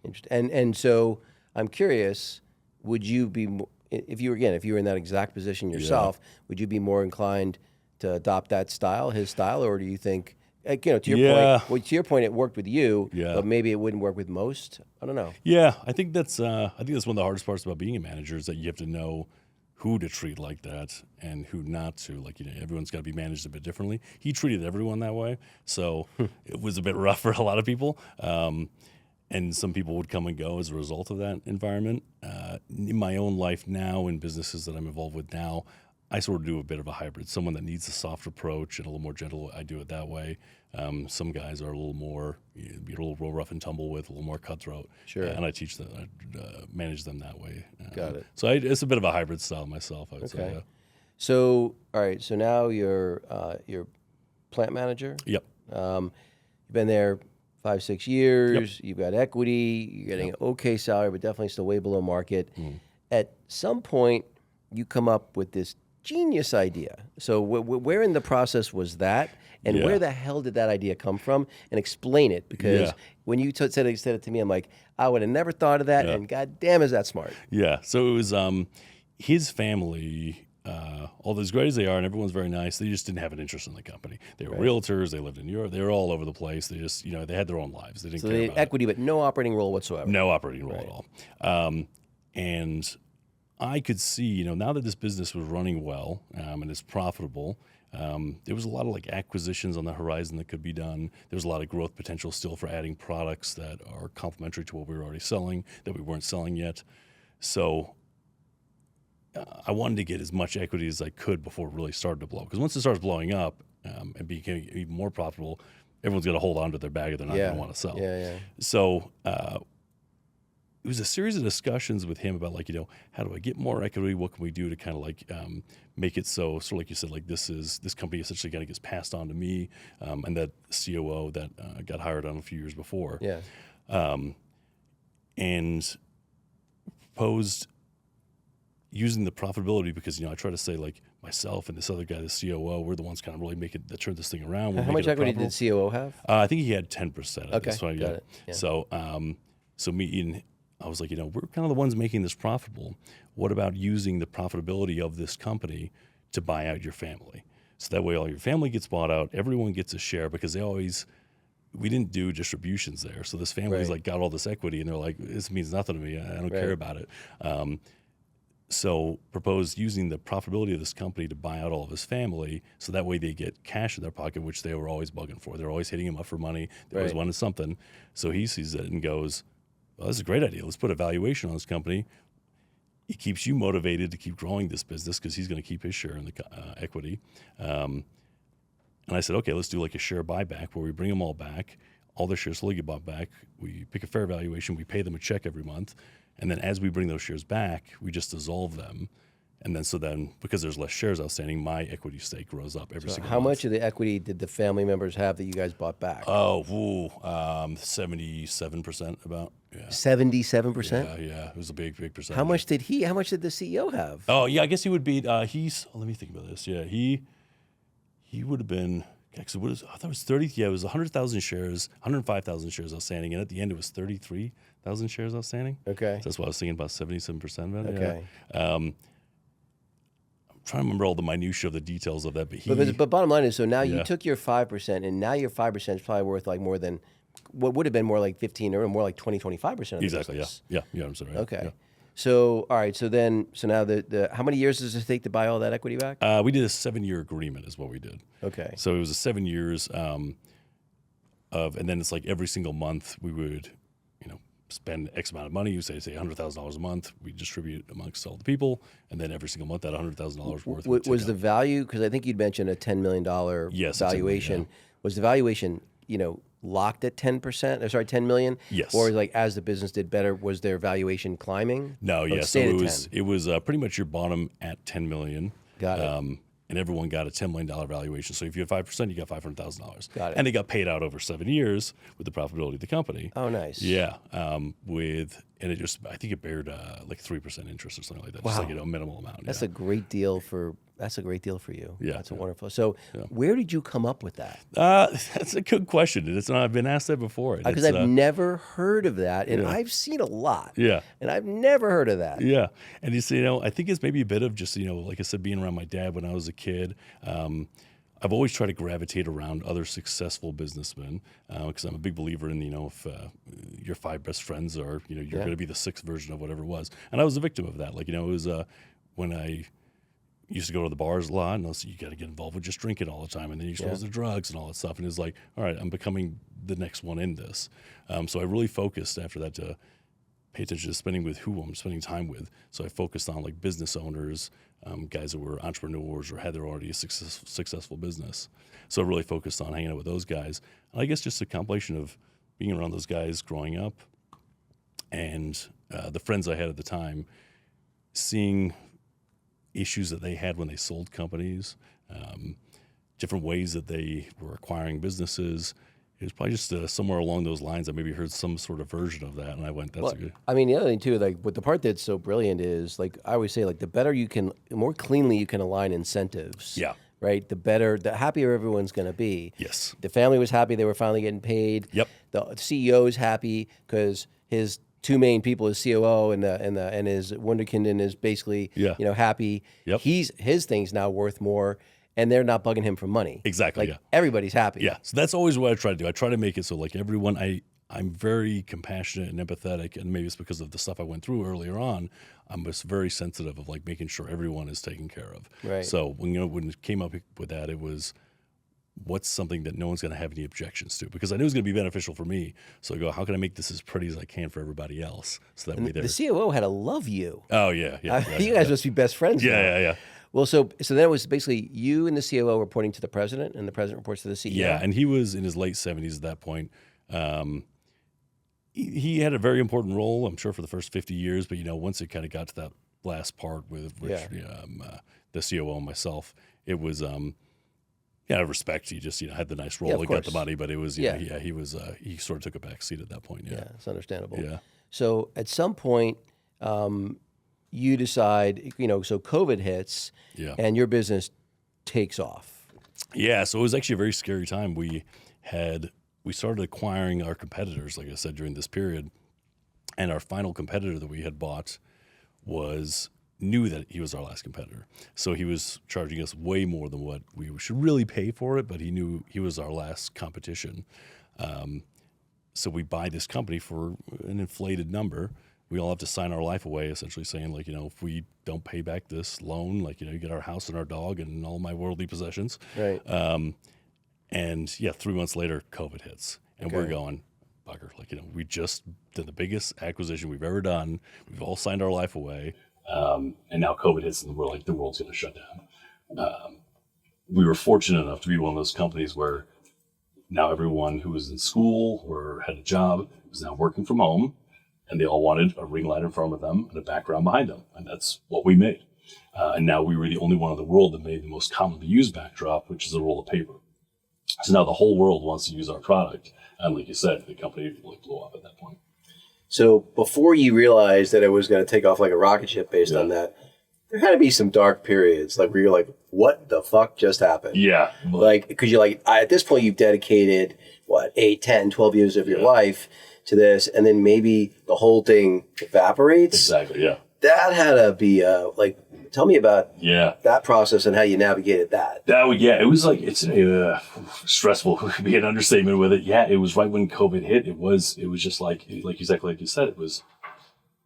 Interesting. And so I'm curious, would you be, if you were in that exact position yourself, would you be more inclined to adopt that style, his style, or do you think, to your point, it worked with you, but maybe it wouldn't work with most? I don't know. Yeah, I think that's one of the hardest parts about being a manager is that you have to know who to treat like that and who not to. Everyone's got to be managed a bit differently. He treated everyone that way, so it was a bit rough for a lot of people. And some people would come and go as a result of that environment. In my own life now, in businesses that I'm involved with now, I sort of do a bit of a hybrid. Someone that needs a soft approach and a little more gentle, I do it that way. Some guys are a little more, be a little rough and tumble with, a little more cutthroat. Sure. And I teach them, manage them that way. Got it. So it's a bit of a hybrid style myself, I would say. Yeah. So, all right. So now you're plant manager. Yep. You've been there 5-6 years. Yep. You've got equity. You're getting an okay salary, but definitely still way below market. At some point, you come up with this genius idea. So where in the process was that, and where the hell did that idea come from? And explain it, because when you said it to me, I'm like, I would have never thought of that, and god damn, is that smart. Yeah. So it was his family all as great as they are, and everyone's very nice, they just didn't have an interest in the company. They were realtors. They lived in Europe. They were all over the place. They just, they had their own lives. They didn't So care they about equity, but no operating role whatsoever. no operating role at all. And I could see, now that this business was running well and it's profitable, there was a lot of like acquisitions on the horizon that could be done. There was a lot of growth potential still for adding products that are complementary to what we were already selling that we weren't selling yet. So I wanted to get as much equity as I could before it really started to blow. Because once it starts blowing up and becoming even more profitable, everyone's going to hold on to their bag or they're not going to want to sell. So it was a series of discussions with him about like, how do I get more equity? What can we do to kind of like make it so of like you said, like this company essentially kind of gets passed on to me and that COO that got hired on a few years before. And proposed using the profitability because, I try to say like myself and this other guy, the COO, we're the ones kind of really that turn this thing around. How much equity did the COO have? I think he had 10%. Okay, this one, got it. Yeah. So me and I was like, we're kind of the ones making this profitable. What about using the profitability of this company to buy out your family? So that way all your family gets bought out, everyone gets a share because we didn't do distributions there. So this family's like got all this equity and they're like, this means nothing to me. I don't care about it. So proposed using the profitability of this company to buy out all of his family so that way they get cash in their pocket, which they were always bugging for. They're always hitting him up for money. They always wanted something. So he sees it and goes, well, this is a great idea. Let's put a valuation on this company. It keeps you motivated to keep growing this business because he's going to keep his share in the equity. And I said, okay, let's do like a share buyback where we bring them all back. All their shares slowly get bought back. We pick a fair valuation. We pay them a check every month. And then as we bring those shares back, we just dissolve them. And then because there's less shares outstanding, my equity stake grows up every single month. How much of the equity did the family members have that you guys bought back? 77% about. Yeah. 77%? Yeah. It was a big percentage. How much did the CEO have? Oh, yeah, I guess he would be, let me think about this. Yeah, he would have been, I thought it was 30, it was 100,000 shares, 105,000 shares outstanding. And at the end, it was 33,000 shares outstanding. Okay. So that's what I was thinking about, 77% of it. Okay. Yeah. Trying to remember all the minutiae of the details of that, but bottom line is, so now you took your 5%, and now your 5% is probably worth like more than what would have been more like 15 or more like 20, 25% of the exactly. business. Yeah. I'm sorry. Right? Okay. Yeah. So all right. So now the how many years does it take to buy all that equity back? We did a 7-year agreement, is what we did. Okay. So it was a 7 years and then it's like every single month we would, spend X amount of money. You say $100,000 a month. We distribute amongst all the people, and then every single month that $100,000 worth. Was the value, because I think you'd mentioned a $10 million valuation. Was the valuation locked at 10%? Sorry, 10 million. Yes. Or like as the business did better, was their valuation climbing? No. Or Yeah. So stayed it was pretty much your bottom at 10 million. Got it. And everyone got a $10 million valuation. So if you had 5%, you got $500,000. Got it. And they got paid out over 7 years with the profitability of the company. Oh, nice. Yeah. And it just, I think it bared like 3% interest or something like that. Wow. Just like a minimal amount. That's a great deal for you. Yeah. That's wonderful. So where did you come up with that? That's a good question. I've been asked that before. Because I've never heard of that, and Yeah. I've seen a lot. Yeah. And I've never heard of that. Yeah. And I think it's maybe a bit of just, like I said, being around my dad when I was a kid. I've always tried to gravitate around other successful businessmen because I'm a big believer in, if your 5 best friends are, you're going to be the 6th version of whatever it was. And I was a victim of that. Like, it was when I used to go to the bars a lot, and you got to get involved with just drinking all the time, and then you expose to drugs and all that stuff. And it's like, all right, I'm becoming the next one in this. So I really focused after that to pay attention to spending with who I'm spending time with. So I focused on like business owners, guys that were entrepreneurs or had their already a successful business. So I really focused on hanging out with those guys. And I guess just a compilation of being around those guys growing up and the friends I had at the time, seeing issues that they had when they sold companies, different ways that they were acquiring businesses. It was probably just somewhere along those lines. I maybe heard some sort of version of that, and I went, "That's a good." I mean, the other thing too, like what the part that's so brilliant is, like I always say, like the more cleanly you can align incentives. Yeah. Right. The happier everyone's going to be. Yes. The family was happy; they were finally getting paid. Yep. The CEO is happy because his two main people, his COO and his Wunderkind is basically happy. Yep. His thing's now worth more, and they're not bugging him for money. Exactly. Like everybody's happy. Yeah. So that's always what I try to do. I try to make it so like everyone. I'm very compassionate and empathetic, and maybe it's because of the stuff I went through earlier on. I'm just very sensitive of like making sure everyone is taken care of. Right. So when it came up with that, it was what's something that no one's going to have any objections to, because I knew it was going to be beneficial for me. So I go, how can I make this as pretty as I can for everybody else? So that way the COO had to love you. Oh yeah, you guys must be best friends. Yeah. Well, so then it was basically you and the COO reporting to the president, and the president reports to the CEO. Yeah, and he was in his late 70s at that point. He had a very important role, I'm sure, for the first 50 years. But once it kind of got to that last part with the COO and myself, it was out of respect. He just had the nice role and got the money, but it was he was he sort of took a back seat at that point. Yeah, it's understandable. Yeah. So at some point, you decide, so COVID hits, and your business takes off. Yeah, so it was actually a very scary time. We started acquiring our competitors, like I said, during this period, and our final competitor that we had bought knew that he was our last competitor. So he was charging us way more than what we should really pay for it, but he knew he was our last competition. So we buy this company for an inflated number. We all have to sign our life away, essentially saying, like, if we don't pay back this loan, like, you get our house and our dog and all my worldly possessions. Right. And 3 months later, COVID hits. And we're going, bugger, like, we just did the biggest acquisition we've ever done. We've all signed our life away. And now COVID hits and we're like, the world's going to shut down. We were fortunate enough to be one of those companies where now everyone who was in school or had a job was now working from home, and they all wanted a ring light in front of them and a background behind them. And that's what we made. And now we were the only one in the world that made the most commonly used backdrop, which is a roll of paper. So now the whole world wants to use our product. And like you said, the company really blew up at that point. So before you realized that it was going to take off like a rocket ship based on that, there had to be some dark periods, like where you're like, what the fuck just happened? Yeah. Like, because you're like, at this point, you've dedicated, 8, 10, 12 years of your life to this, and then maybe the whole thing evaporates. Exactly, yeah. That had to be, tell me about that process and how you navigated that. It was like, it's stressful would be an understatement with it. Yeah, it was right when COVID hit. It was just like exactly like you said,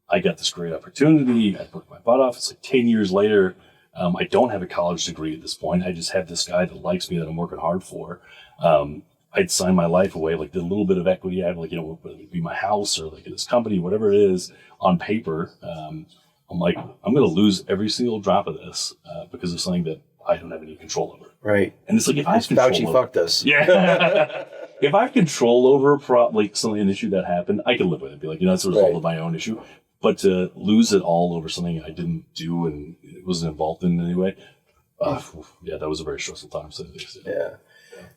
I got this great opportunity. I worked my butt off. It's like 10 years later. I don't have a college degree at this point. I just have this guy that likes me that I'm working hard for. I'd sign my life away, like the little bit of equity I had, like, whether it be my house or like this company, whatever it is on paper. I'm like, I'm going to lose every single drop of this because of something that I don't have any control over. Right. And it's like, if I have control Fauci fucked us. Yeah. If I have control over an issue that happened, I can live with it. Be like, that's a result of my own issue. But to lose it all over something I didn't do and it wasn't involved in any way, that was a very stressful time. So yeah.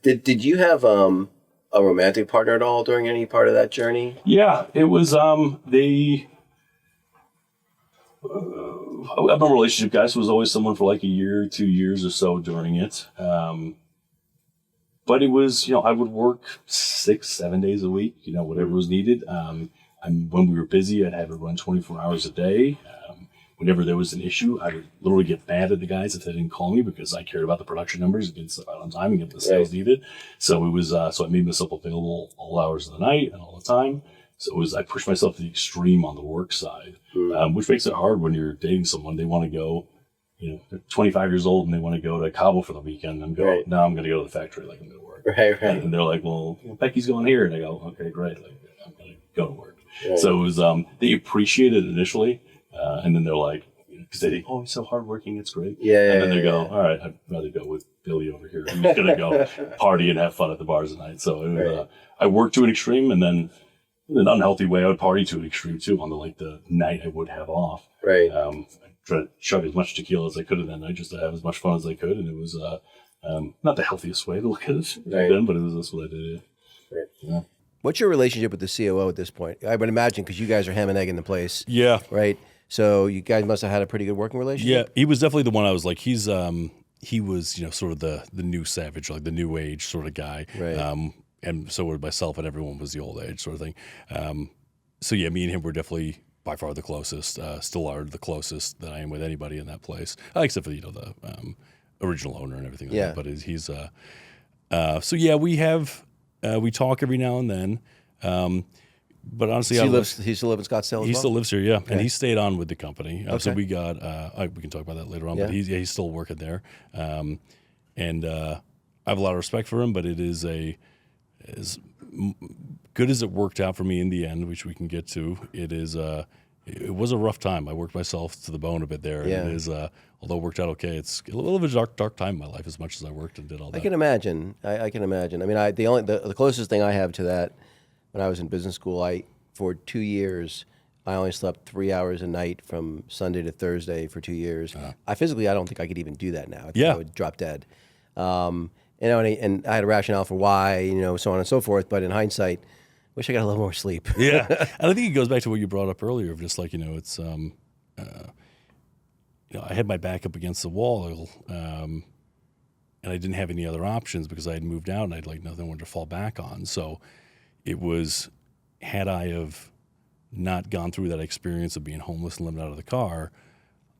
Did you have a romantic partner at all during any part of that journey? Yeah, it was I'm a relationship guy, so it was always someone for like a year, 2 years or so during it. But it was, I would work 6-7 days a week, whatever was needed. When we were busy, I'd have it run 24 hours a day. Whenever there was an issue, I would literally get mad at the guys if they didn't call me because I cared about the production numbers, get stuff out on time and get the sales needed. So it was, so I made myself available all hours of the night and all the time. So I pushed myself to the extreme on the work side, which makes it hard when you're dating someone. They want to go, they're 25 years old and they want to go to Cabo for the weekend and go, no, I'm going to go to the factory. Like, I'm going to work. Right. And they're like, well, Becky's going here. And I go, okay, great. Like, I'm going to go to work. Right. So it was, they appreciated it initially. And then they're like, because they think, he's so hardworking, it's great. Yeah. And then they go, all right, I'd rather go with Billy over here. I'm just going to go party and have fun at the bars at night. So it was, I worked to an extreme, and then in an unhealthy way, I would party to an extreme too on the night I would have off. Right. I tried to chug as much tequila as I could in that night just to have as much fun as I could. And it was not the healthiest way to look at it then, but that's what I did. Right. Yeah. What's your relationship with the COO at this point? I would imagine because you guys are ham and egg in the place. Yeah. Right. So you guys must have had a pretty good working relationship. Yeah, he was definitely the one I was like, he was sort of the new savage, like the new age sort of guy. Right. And so were myself and everyone was the old age sort of thing. So yeah, me and him were definitely by far the closest. Still are the closest that I am with anybody in that place, except for the original owner and everything. Like Yeah. that. But he's so yeah, we talk every now and then. But honestly, He still lives in Scottsdale as he well? still lives here, yeah, and he stayed on with the company. So Okay. we got we can talk about that later on. Yeah. But he's still working there, and I have a lot of respect for him. But it is as good as it worked out for me in the end, which we can get to. It was a rough time. I worked myself to the bone a bit there. Yeah. And it is although it worked out okay, it's a little bit of a dark time in my life. As much as I worked and did all that. I can imagine. I can imagine. I mean, the closest thing I have to that, when I was in business school, for 2 years, I only slept 3 hours a night from Sunday to Thursday for 2 years. I don't think I could even do that now. I think I would drop dead. And I had a rationale for why, so on and so forth. But in hindsight, wish I got a little more sleep. Yeah, and I think it goes back to what you brought up earlier of just like it's I had my back up against the wall, and I didn't have any other options because I had moved out and I had like nothing to fall back on. So it was, had I have not gone through that experience of being homeless and living out of the car,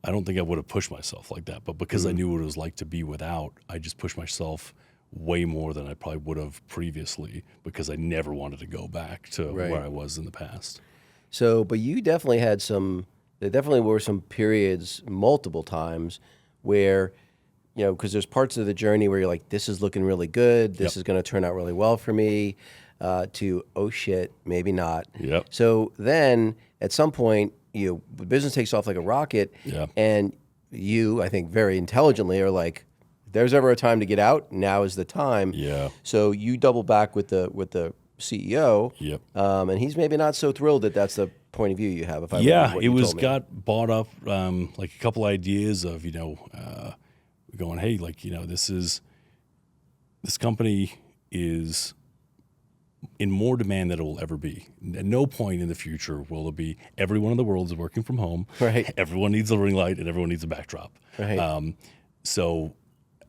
I don't think I would have pushed myself like that. But because I knew what it was like to be without, I just pushed myself way more than I probably would have previously because I never wanted to go back to where I was in the past. So, but you definitely had there definitely were some periods, multiple times, where, because there's parts of the journey where you're like, this is looking really good, this is going to turn out really well for me, to, oh shit, maybe not. Yep. So then at some point, the business takes off like a rocket, and you, I think very intelligently, are like, if there's ever a time to get out, now is the time. Yeah. So you double back with the CEO, Yep. and he's maybe not so thrilled that that's the point of view you have. If I Yeah, what it you was told me. got bought up like a couple ideas of going, hey, like this company is in more demand than it will ever be. At no point in the future will it be everyone in the world is working from home. Right. Everyone needs a ring light and everyone needs a backdrop. Right. So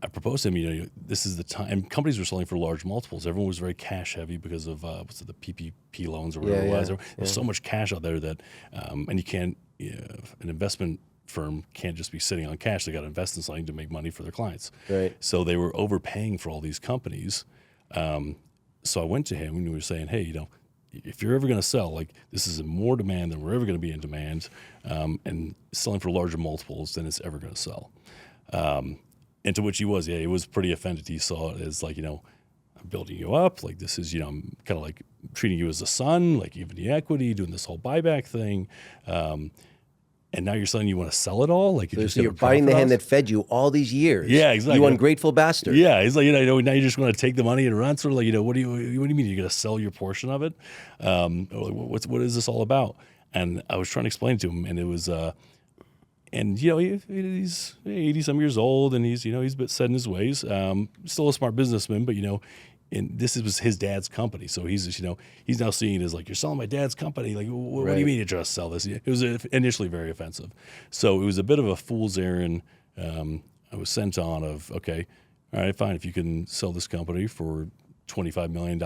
I proposed to him, this is the time. And companies were selling for large multiples. Everyone was very cash heavy because of the PPP loans or whatever it was. There's so much cash out there that, and you can't, an investment firm can't just be sitting on cash. They got to invest in something to make money for their clients. Right. So they were overpaying for all these companies. So I went to him and we were saying, hey, if you're ever going to sell, like this is in more demand than we're ever going to be in demand, and selling for larger multiples than it's ever going to sell. And to which he was pretty offended. He saw it as like, I'm building you up. Like this is, I'm kind of like treating you as a son, like giving you equity, doing this whole buyback thing. And now you're saying you want to sell it all? Like So you're biting the hand that fed you all these years. Yeah, exactly. You ungrateful bastard. Yeah, he's like, now you just want to take the money and run. Sort of like, what do you mean you're going to sell your portion of it? Or like, what is this all about? And I was trying to explain to him, and it was, and he's 80 some years old, and he's a bit set in his ways. Still a smart businessman, but and this was his dad's company, so he's just, he's now seeing it as like, you're selling my dad's company. Like, what do you mean you're trying to sell this? It was initially very offensive. So it was a bit of a fool's errand. I was sent on of, okay, all right, fine. If you can sell this company for $25 million,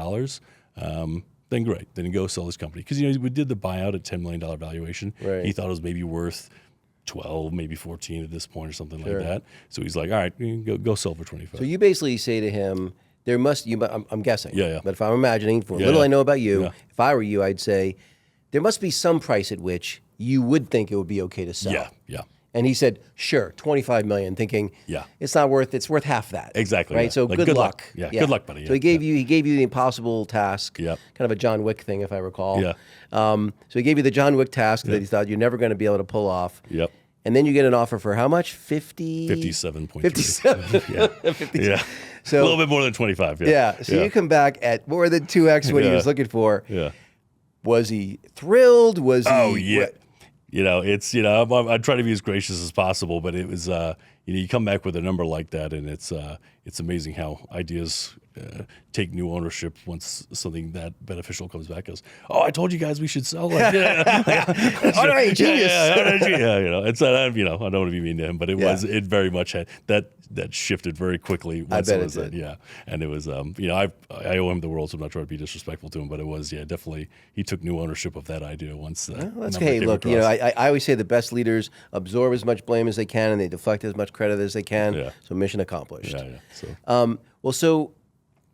then great. Then go sell this company. Because, we did the buyout at $10 million valuation. Right. He thought it was maybe worth 12, maybe 14 at this point or something like that. So he's like, all right, go sell for 25. So you basically say to him, I'm guessing. Yeah. But if I'm imagining, from little I know about you, if I were you, I'd say, there must be some price at which you would think it would be okay to sell. Yeah. And he said, sure, $25 million, thinking, it's worth half that. Exactly. Right. Yeah. So Like, good luck. Yeah. Good luck, buddy. So he gave you the impossible task. Yep. Kind of a John Wick thing, if I recall. Yeah. So he gave you the John Wick task that he thought you're never going to be able to pull off. Yep. And then you get an offer for how much? 57.3. 57. Yeah. So a little bit more than 25. Yeah. So you come back at more than 2x what he was looking for. Yeah. Was he thrilled? Was he? Oh yeah. It's I'm trying to be as gracious as possible, but it was you come back with a number like that, and it's amazing how ideas take new ownership once something that beneficial comes back. Goes, oh, I told you guys we should sell. Like, All right, genius. It's I don't want to be mean to him, but it very much had that shifted very quickly. Once I bet it did. Yeah, and it was I owe him the world, so I'm not trying to be disrespectful to him, but it was definitely he took new ownership of that idea once. That's okay. Look, I always say the best leaders absorb as much blame as they can, and they deflect as much credit as they can. Yeah. So mission accomplished. Yeah.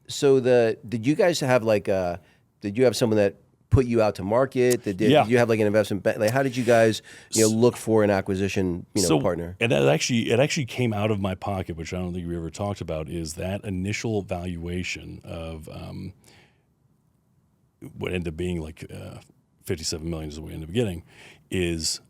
So did you guys have did you have someone that put you out to market? Did you have like an investment bank? Like, how did you guys look for an acquisition partner? And it actually came out of my pocket, which I don't think we ever talked about. Is that initial valuation of what ended up being like $57 million is what we ended up getting, is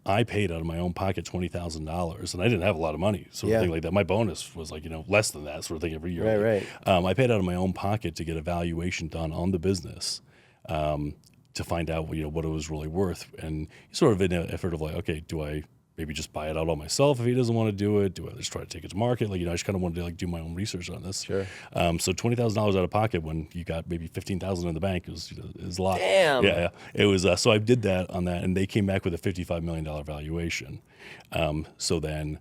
I paid out of my own pocket $20,000, and I didn't have a lot of money, sort of thing like that. My bonus was like less than that sort of thing every year. Right. I paid out of my own pocket to get a valuation done on the business, to find out what it was really worth, and sort of in an effort of like, okay, do I maybe just buy it out all myself if he doesn't want to do it? Do I just try to take it to market? I just kind of wanted to do my own research on this. Sure. So $20,000 out of pocket when you got maybe $15,000 in the bank is a lot. Damn. Yeah. It was. So I did that on that, and they came back with a $55 million valuation. So then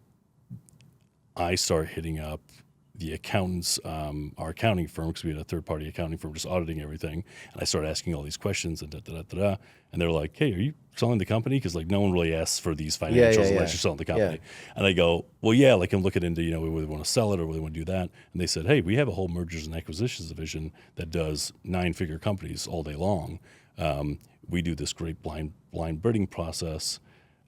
I started hitting up the accountants, our accounting firm, because we had a third-party accounting firm just auditing everything, and I started asking all these questions and and they're like, "Hey, are you selling the company?" Because no one really asks for these financials unless you're selling the company. Yeah. And I go, "Well, yeah, I'm looking into whether they want to sell it or whether they want to do that." And they said, "Hey, we have a whole mergers and acquisitions division that does 9-figure companies all day long. We do this great blind bidding process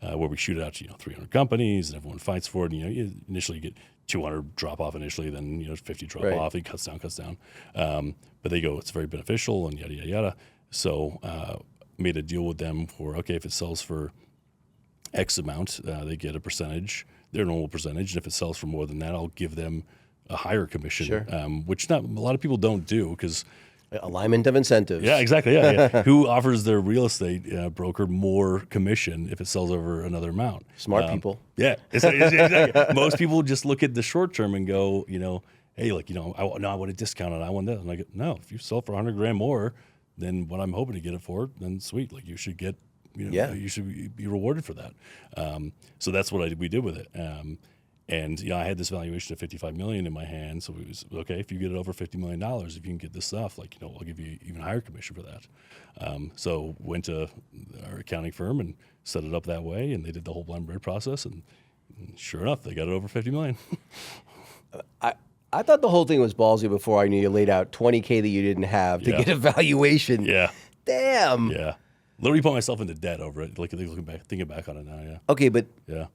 where we shoot it out to 300 companies and everyone fights for it. And, you initially get 200 drop off initially, then 50 drop off. It cuts down. But they go, it's very beneficial and yada yada yada. So made a deal with them for if it sells for X amount, they get a percentage, their normal percentage, and if it sells for more than that, I'll give them a higher commission, sure. Which not a lot of people don't do because. Alignment of incentives. Yeah, exactly. Yeah. Who offers their real estate broker more commission if it sells over another amount? Smart people. Yeah, exactly. Most people just look at the short term and go, hey, I want a discount and I want that. And I go, no, if you sell for $100,000 more than what I'm hoping to get it for, then sweet. You should get, you should be rewarded for that. So that's what we did with it. And I had this valuation of $55 million in my hand, so it was okay. If you get it over $50 million, if you can get this stuff, I'll give you even higher commission for that. So went to our accounting firm and set it up that way, and they did the whole blind bid process, and sure enough, they got it over $50 million. I thought the whole thing was ballsy before I knew you laid out $20K that you didn't have to get a valuation. Yeah. Damn. Yeah. Literally put myself into debt over it. Thinking back on it now. Yeah. Okay, but yeah.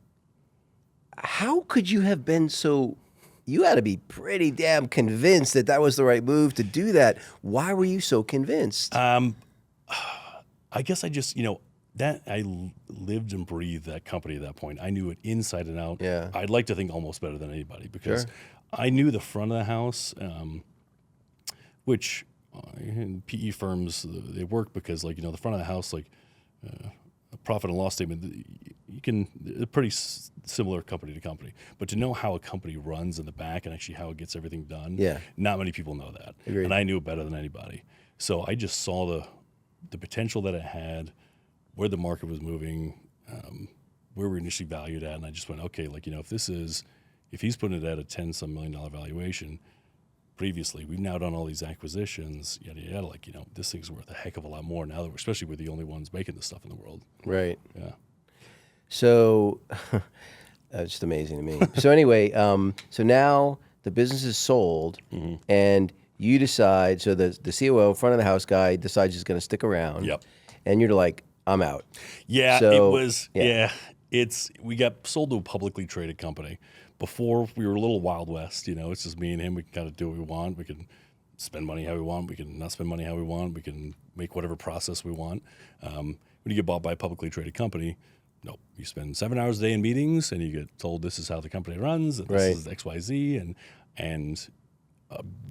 How could you have been so? You had to be pretty damn convinced that was the right move to do that. Why were you so convinced? I guess I just, that I lived and breathed that company at that point. I knew it inside and out. Yeah. I'd like to think almost better than anybody because I knew the front of the house, which PE firms, they work because the front of the house, a profit and loss statement, a pretty similar company to company, but to know how a company runs in the back and actually how it gets everything done, not many people know that. Agreed. And I knew it better than anybody. So I just saw the potential that it had, where the market was moving, where we were initially valued at, and I just went, okay, if he's putting it at a $10-some million valuation, previously we've now done all these acquisitions, yada yada. This thing's worth a heck of a lot more now that especially we're the only ones making this stuff in the world. Right. Yeah. So that's just amazing to me. So anyway, so now the business is sold, and you decide. So the COO, front of the house guy, decides he's going to stick around. Yep. And you're like, I'm out. Yeah. So, it was. Yeah. We got sold to a publicly traded company. Before we were a little Wild West, it's just me and him. We can kind of do what we want. We can spend money how we want. We can not spend money how we want. We can make whatever process we want. When you get bought by a publicly traded company, no, you spend 7 hours a day in meetings, and you get told this is how the company runs, and this is X, Y, Z, and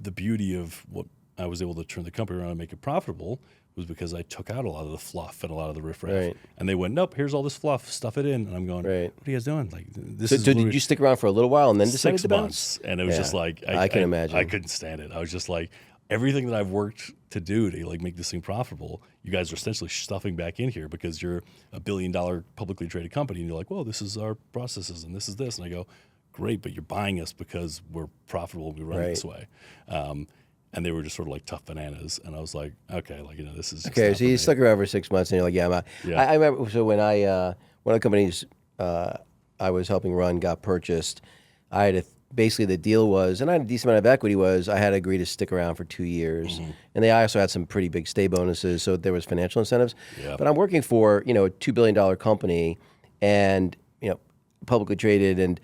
the beauty of what I was able to turn the company around and make it profitable was because I took out a lot of the fluff and a lot of the riffraff. Right. And they went, nope, here's all this fluff, stuff it in. And I'm going, Right. what are you guys doing? Like, this So is did you stick around for a little while and then decided 6 to bounce? months. And it was Yeah. just like, I can imagine. I couldn't stand it. I was just like, everything that I've worked to do to like make this thing profitable, you guys are essentially stuffing back in here because you're a $1 billion publicly traded company. And you're like, well, this is our processes and this is this. And I go, great, but you're buying us because we're profitable. We run it this way. And they were just sort of like tough bananas. And I was like, okay, like, you know, this is just Okay, not so for you me. stuck around for 6 months, and you're like, yeah, I'm out. Yeah. I remember, so when one of the companies I was helping run got purchased, I had basically the deal was, and I had a decent amount of equity, was I had to agree to stick around for 2 years. And they also had some pretty big stay bonuses, so there was financial incentives. Yeah. But I'm working for, you know, a $2 billion company, and, you know, publicly traded, and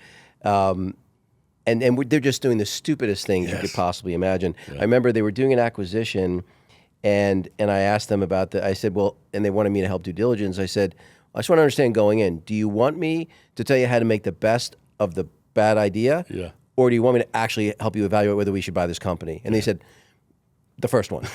they're just doing the stupidest things you could possibly imagine. I remember they were doing an acquisition, and I asked them about I said, well, and they wanted me to help due diligence. I said, I just want to understand going in, do you want me to tell you how to make the best of the bad idea? Yeah. Or do you want me to actually help you evaluate whether we should buy this company? And they said, the first one.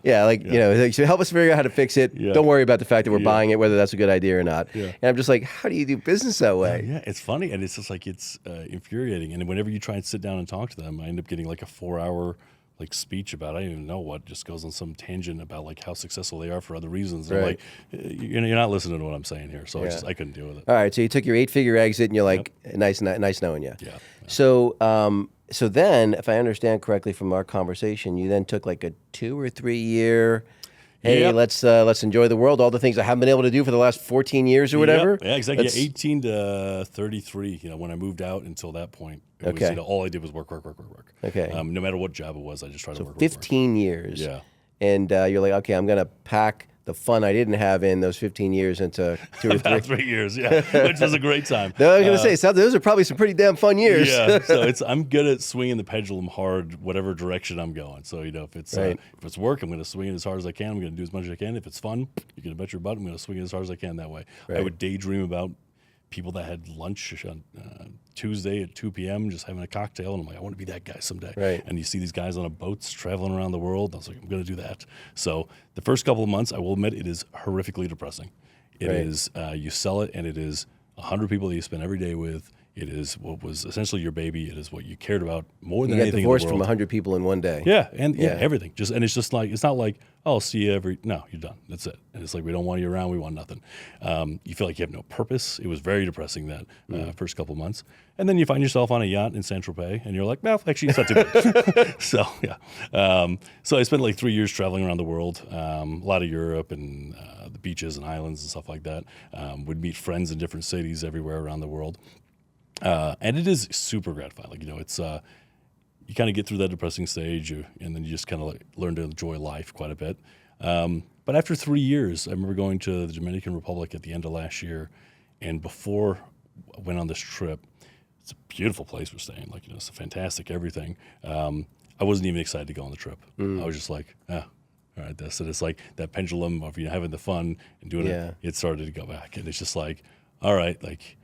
Yeah, like, you know, like, so help us figure out how to fix it. Yeah. Don't worry about the fact that we're buying it, whether that's a good idea or not. Yeah. And I'm just like, how do you do business that way? Yeah, it's funny, and it's just like it's infuriating. And whenever you try and sit down and talk to them, I end up getting like a 4-hour like speech about I don't even know what, just goes on some tangent about like how successful they are for other reasons. And I'm like, you're not listening to what I'm saying here, so I couldn't deal with it. All right, so you took your 8-figure exit, and you're like, nice knowing you. Yeah. So, so then, if I understand correctly from our conversation, you then took like a 2 or 3 year. Hey, Yep. let's enjoy the world. All the things I haven't been able to do for the last 14 years or whatever. Yep. Yeah, exactly. Let's- 18 to 33. You know, when I moved out until that point, it was, you know, all I did was work. Okay. No matter what job it was, I just tried to work. 15 years. Yeah. And you're like, okay, I'm gonna pack the fun I didn't have in those 15 years into 2 or 3. About 3 years, yeah, which was a great time. No, I was gonna say, those are probably some pretty damn fun years. Yeah, so I'm good at swinging the pendulum hard, whatever direction I'm going. So you know, if it's work, I'm going to swing it as hard as I can. I'm going to do as much as I can. If it's fun, you can bet your butt I'm going to swing it as hard as I can that way. I would daydream about people that had lunch on Tuesday at 2 p.m. just having a cocktail, and I'm like, I want to be that guy someday. Right. And you see these guys on a boats traveling around the world. I was like, I'm going to do that. So the first couple of months, I will admit, it is horrifically depressing. It is you sell it, and it is 100 people that you spend every day with. It is what was essentially your baby. It is what you cared about more than You got anything divorced in the from world. 100 people in one day. Yeah, and everything. And it's just like, it's not like, oh, I'll see you every. No, you're done. That's it. And it's like, we don't want you around. We want nothing. You feel like you have no purpose. It was very depressing that first couple of months, and then you find yourself on a yacht in Saint Tropez, and you're like, well, actually, it's not too bad. So yeah. So I spent like 3 years traveling around the world, a lot of Europe and the beaches and islands and stuff like that. Would meet friends in different cities everywhere around the world. And it is super gratifying. Like, you know, it's you kind of get through that depressing stage, and then you just kind of like learn to enjoy life quite a bit. But after 3 years, I remember going to the Dominican Republic at the end of last year, and before I went on this trip, it's a beautiful place we're staying. Like, you know, it's fantastic everything. I wasn't even excited to go on the trip. I was just like, all right, that's it. It's like that pendulum of, you know, having the fun and doing it. It started to go back, and it's just like, all right, like,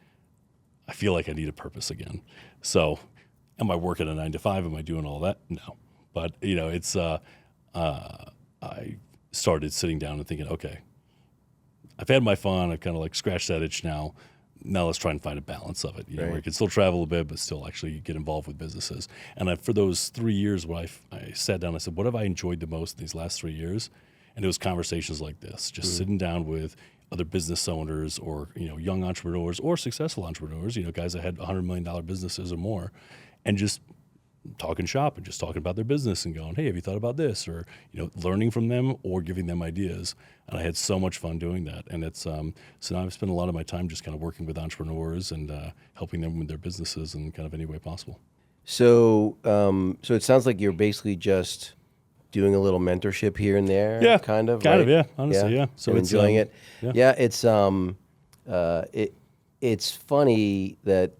I feel like I need a purpose again. So, am I working a 9 to 5? Am I doing all that? No. But, you know, it's, I started sitting down and thinking, okay, I've had my fun. I've kind of like scratched that itch now. Now let's try and find a balance of it, you know, where you can still travel a bit, but still actually get involved with businesses. And for those 3 years, I sat down, I said, what have I enjoyed the most in these last 3 years? And it was conversations like this, just sitting down with other business owners, or, you know, young entrepreneurs or successful entrepreneurs, you know, guys that had $100 million businesses or more, and just talking shop and just talking about their business and going, hey, have you thought about this? Or, you know, learning from them or giving them ideas. And I had so much fun doing that. And it's so now I've spent a lot of my time just kind of working with entrepreneurs and helping them with their businesses in kind of any way possible. So, so it sounds like you're basically just doing a little mentorship here and there. Yeah, kind of, yeah, honestly, yeah. So enjoying it. yeah. It's funny that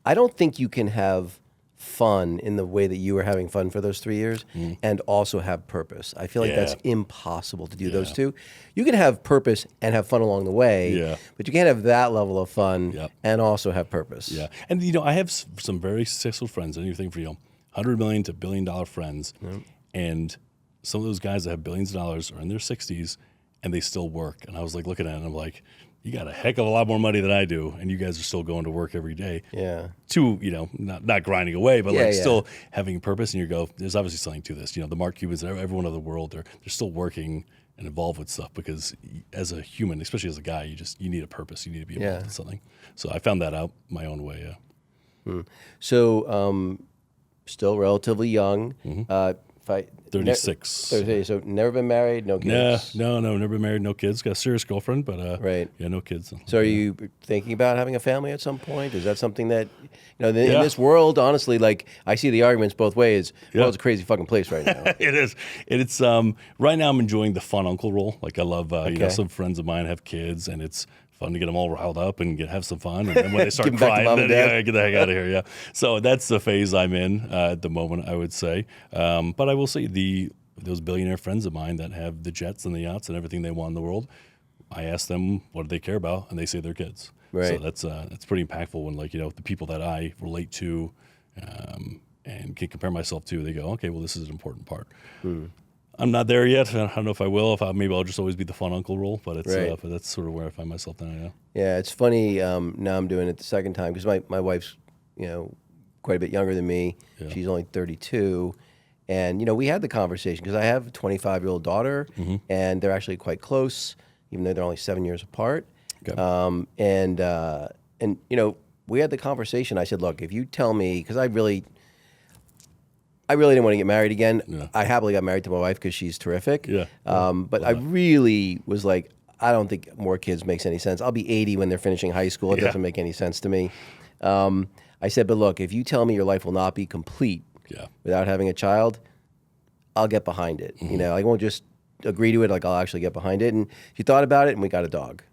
I don't think you can have fun in the way that you were having fun for those 3 years and also have purpose. I feel like that's impossible to do those two. You can have purpose and have fun along the way, but you can't have that level of fun and also have purpose. Yeah, and, you know, I have some very successful friends, anything from, you know, $100 million to $1 billion friends, and some of those guys that have billions of dollars are in their 60s and they still work. And I was like looking at it and I'm like, you got a heck of a lot more money than I do, and you guys are still going to work every day. Yeah. To, not grinding away, but Yeah, still having a purpose. And you go, there's obviously something to this. The Mark Cubans, everyone of the world, they're still working and involved with stuff because as a human, especially as a guy, you need a purpose. You need to be involved in something. So I found that out my own way. So, still relatively young. If I 36. So never been married, no kids. No, never been married, no kids. Got a serious girlfriend, but right. Yeah, no kids. So are you thinking about having a family at some point? Is that something that in this world, honestly, like I see the arguments both ways. The world's a crazy fucking place right now. It is. It's right now I'm enjoying the fun uncle role. Like I love some friends of mine have kids, and it's fun to get them all riled up and have some fun. And then when they start crying, then get the heck out of here. Yeah. So that's the phase I'm in at the moment, I would say. But I will say those billionaire friends of mine that have the jets and the yachts and everything they want in the world, I ask them what do they care about, and they say their kids. Right. So that's pretty impactful when the people that I relate to and can compare myself to, they go, okay, well, this is an important part. I'm not there yet. I don't know if I will. Maybe I'll just always be the fun uncle role, but it's but that's sort of where I find myself now. Yeah, it's funny. Now I'm doing it the second time because my wife's quite a bit younger than me. Yeah. She's only 32, and we had the conversation because I have a 25-year-old daughter, and they're actually quite close, even though they're only 7 years apart. Okay. And we had the conversation. I said, look, if you tell me, because I really didn't want to get married again. Yeah. I happily got married to my wife because she's terrific. Yeah. But I really was like, I don't think more kids makes any sense. I'll be 80 when they're finishing high school. It doesn't make any sense to me. I said, but look, if you tell me your life will not be complete without having a child, I'll get behind it. I won't just agree to it. Like I'll actually get behind it. And she thought about it, and we got a dog.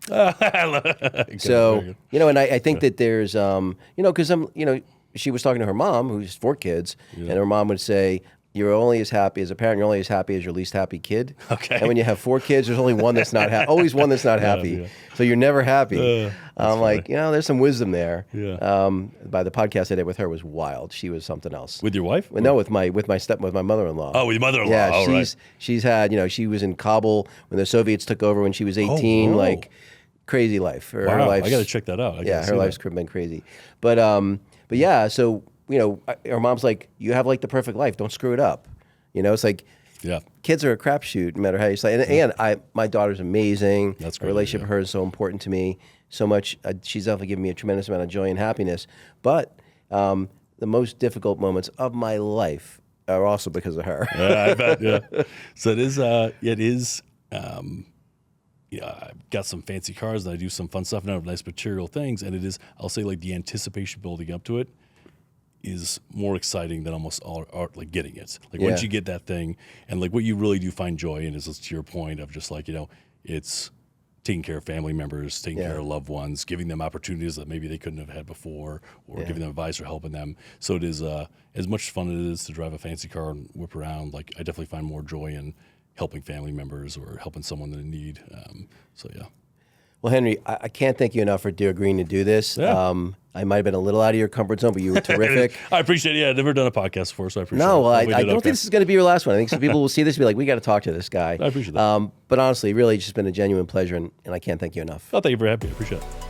So and I think that there's because she was talking to her mom, who's 4 kids, and her mom would say, you're only as happy, as a parent, you're only as happy as your least happy kid. Okay. And when you have 4 kids, there's only one that's not happy. Always one that's not happy. Yeah. So you're never happy. I'm like, there's some wisdom there. Yeah. By the podcast I did with her was wild. She was something else. With your wife? No, with my mother-in-law. Oh, with your mother-in-law. Yeah, she's had, she was in Kabul when the Soviets took over when she was 18. Like, crazy life. Her life's, I got to check that out. Her life's been crazy. But yeah, so her mom's like, you have like the perfect life. Don't screw it up. It's like, kids are a crapshoot no matter how you say. And my daughter's amazing. That's great. The relationship with her is so important to me. So much. She's definitely given me a tremendous amount of joy and happiness. But the most difficult moments of my life are also because of her. I bet. Yeah. So it is. I've got some fancy cars and I do some fun stuff and I have nice material things. And it is, I'll say, like the anticipation building up to it is more exciting than almost all art, like getting it. Like once you get that thing, and like what you really do find joy in is to your point of just like, it's taking care of family members, taking care of loved ones, giving them opportunities that maybe they couldn't have had before, or giving them advice or helping them. So it is as much fun as it is to drive a fancy car and whip around. Like I definitely find more joy in helping family members or helping someone in need. Well, Henry, I can't thank you enough for agreeing to do this. Yeah. I might have been a little out of your comfort zone, but you were terrific. I appreciate it. Yeah, I've never done a podcast before, so I appreciate it. No, I don't think this is going to be your last one. I think some people will see this and be like, we got to talk to this guy. I appreciate that. But honestly, really, it's just been a genuine pleasure, and I can't thank you enough. Oh, thank you for having me. I appreciate it.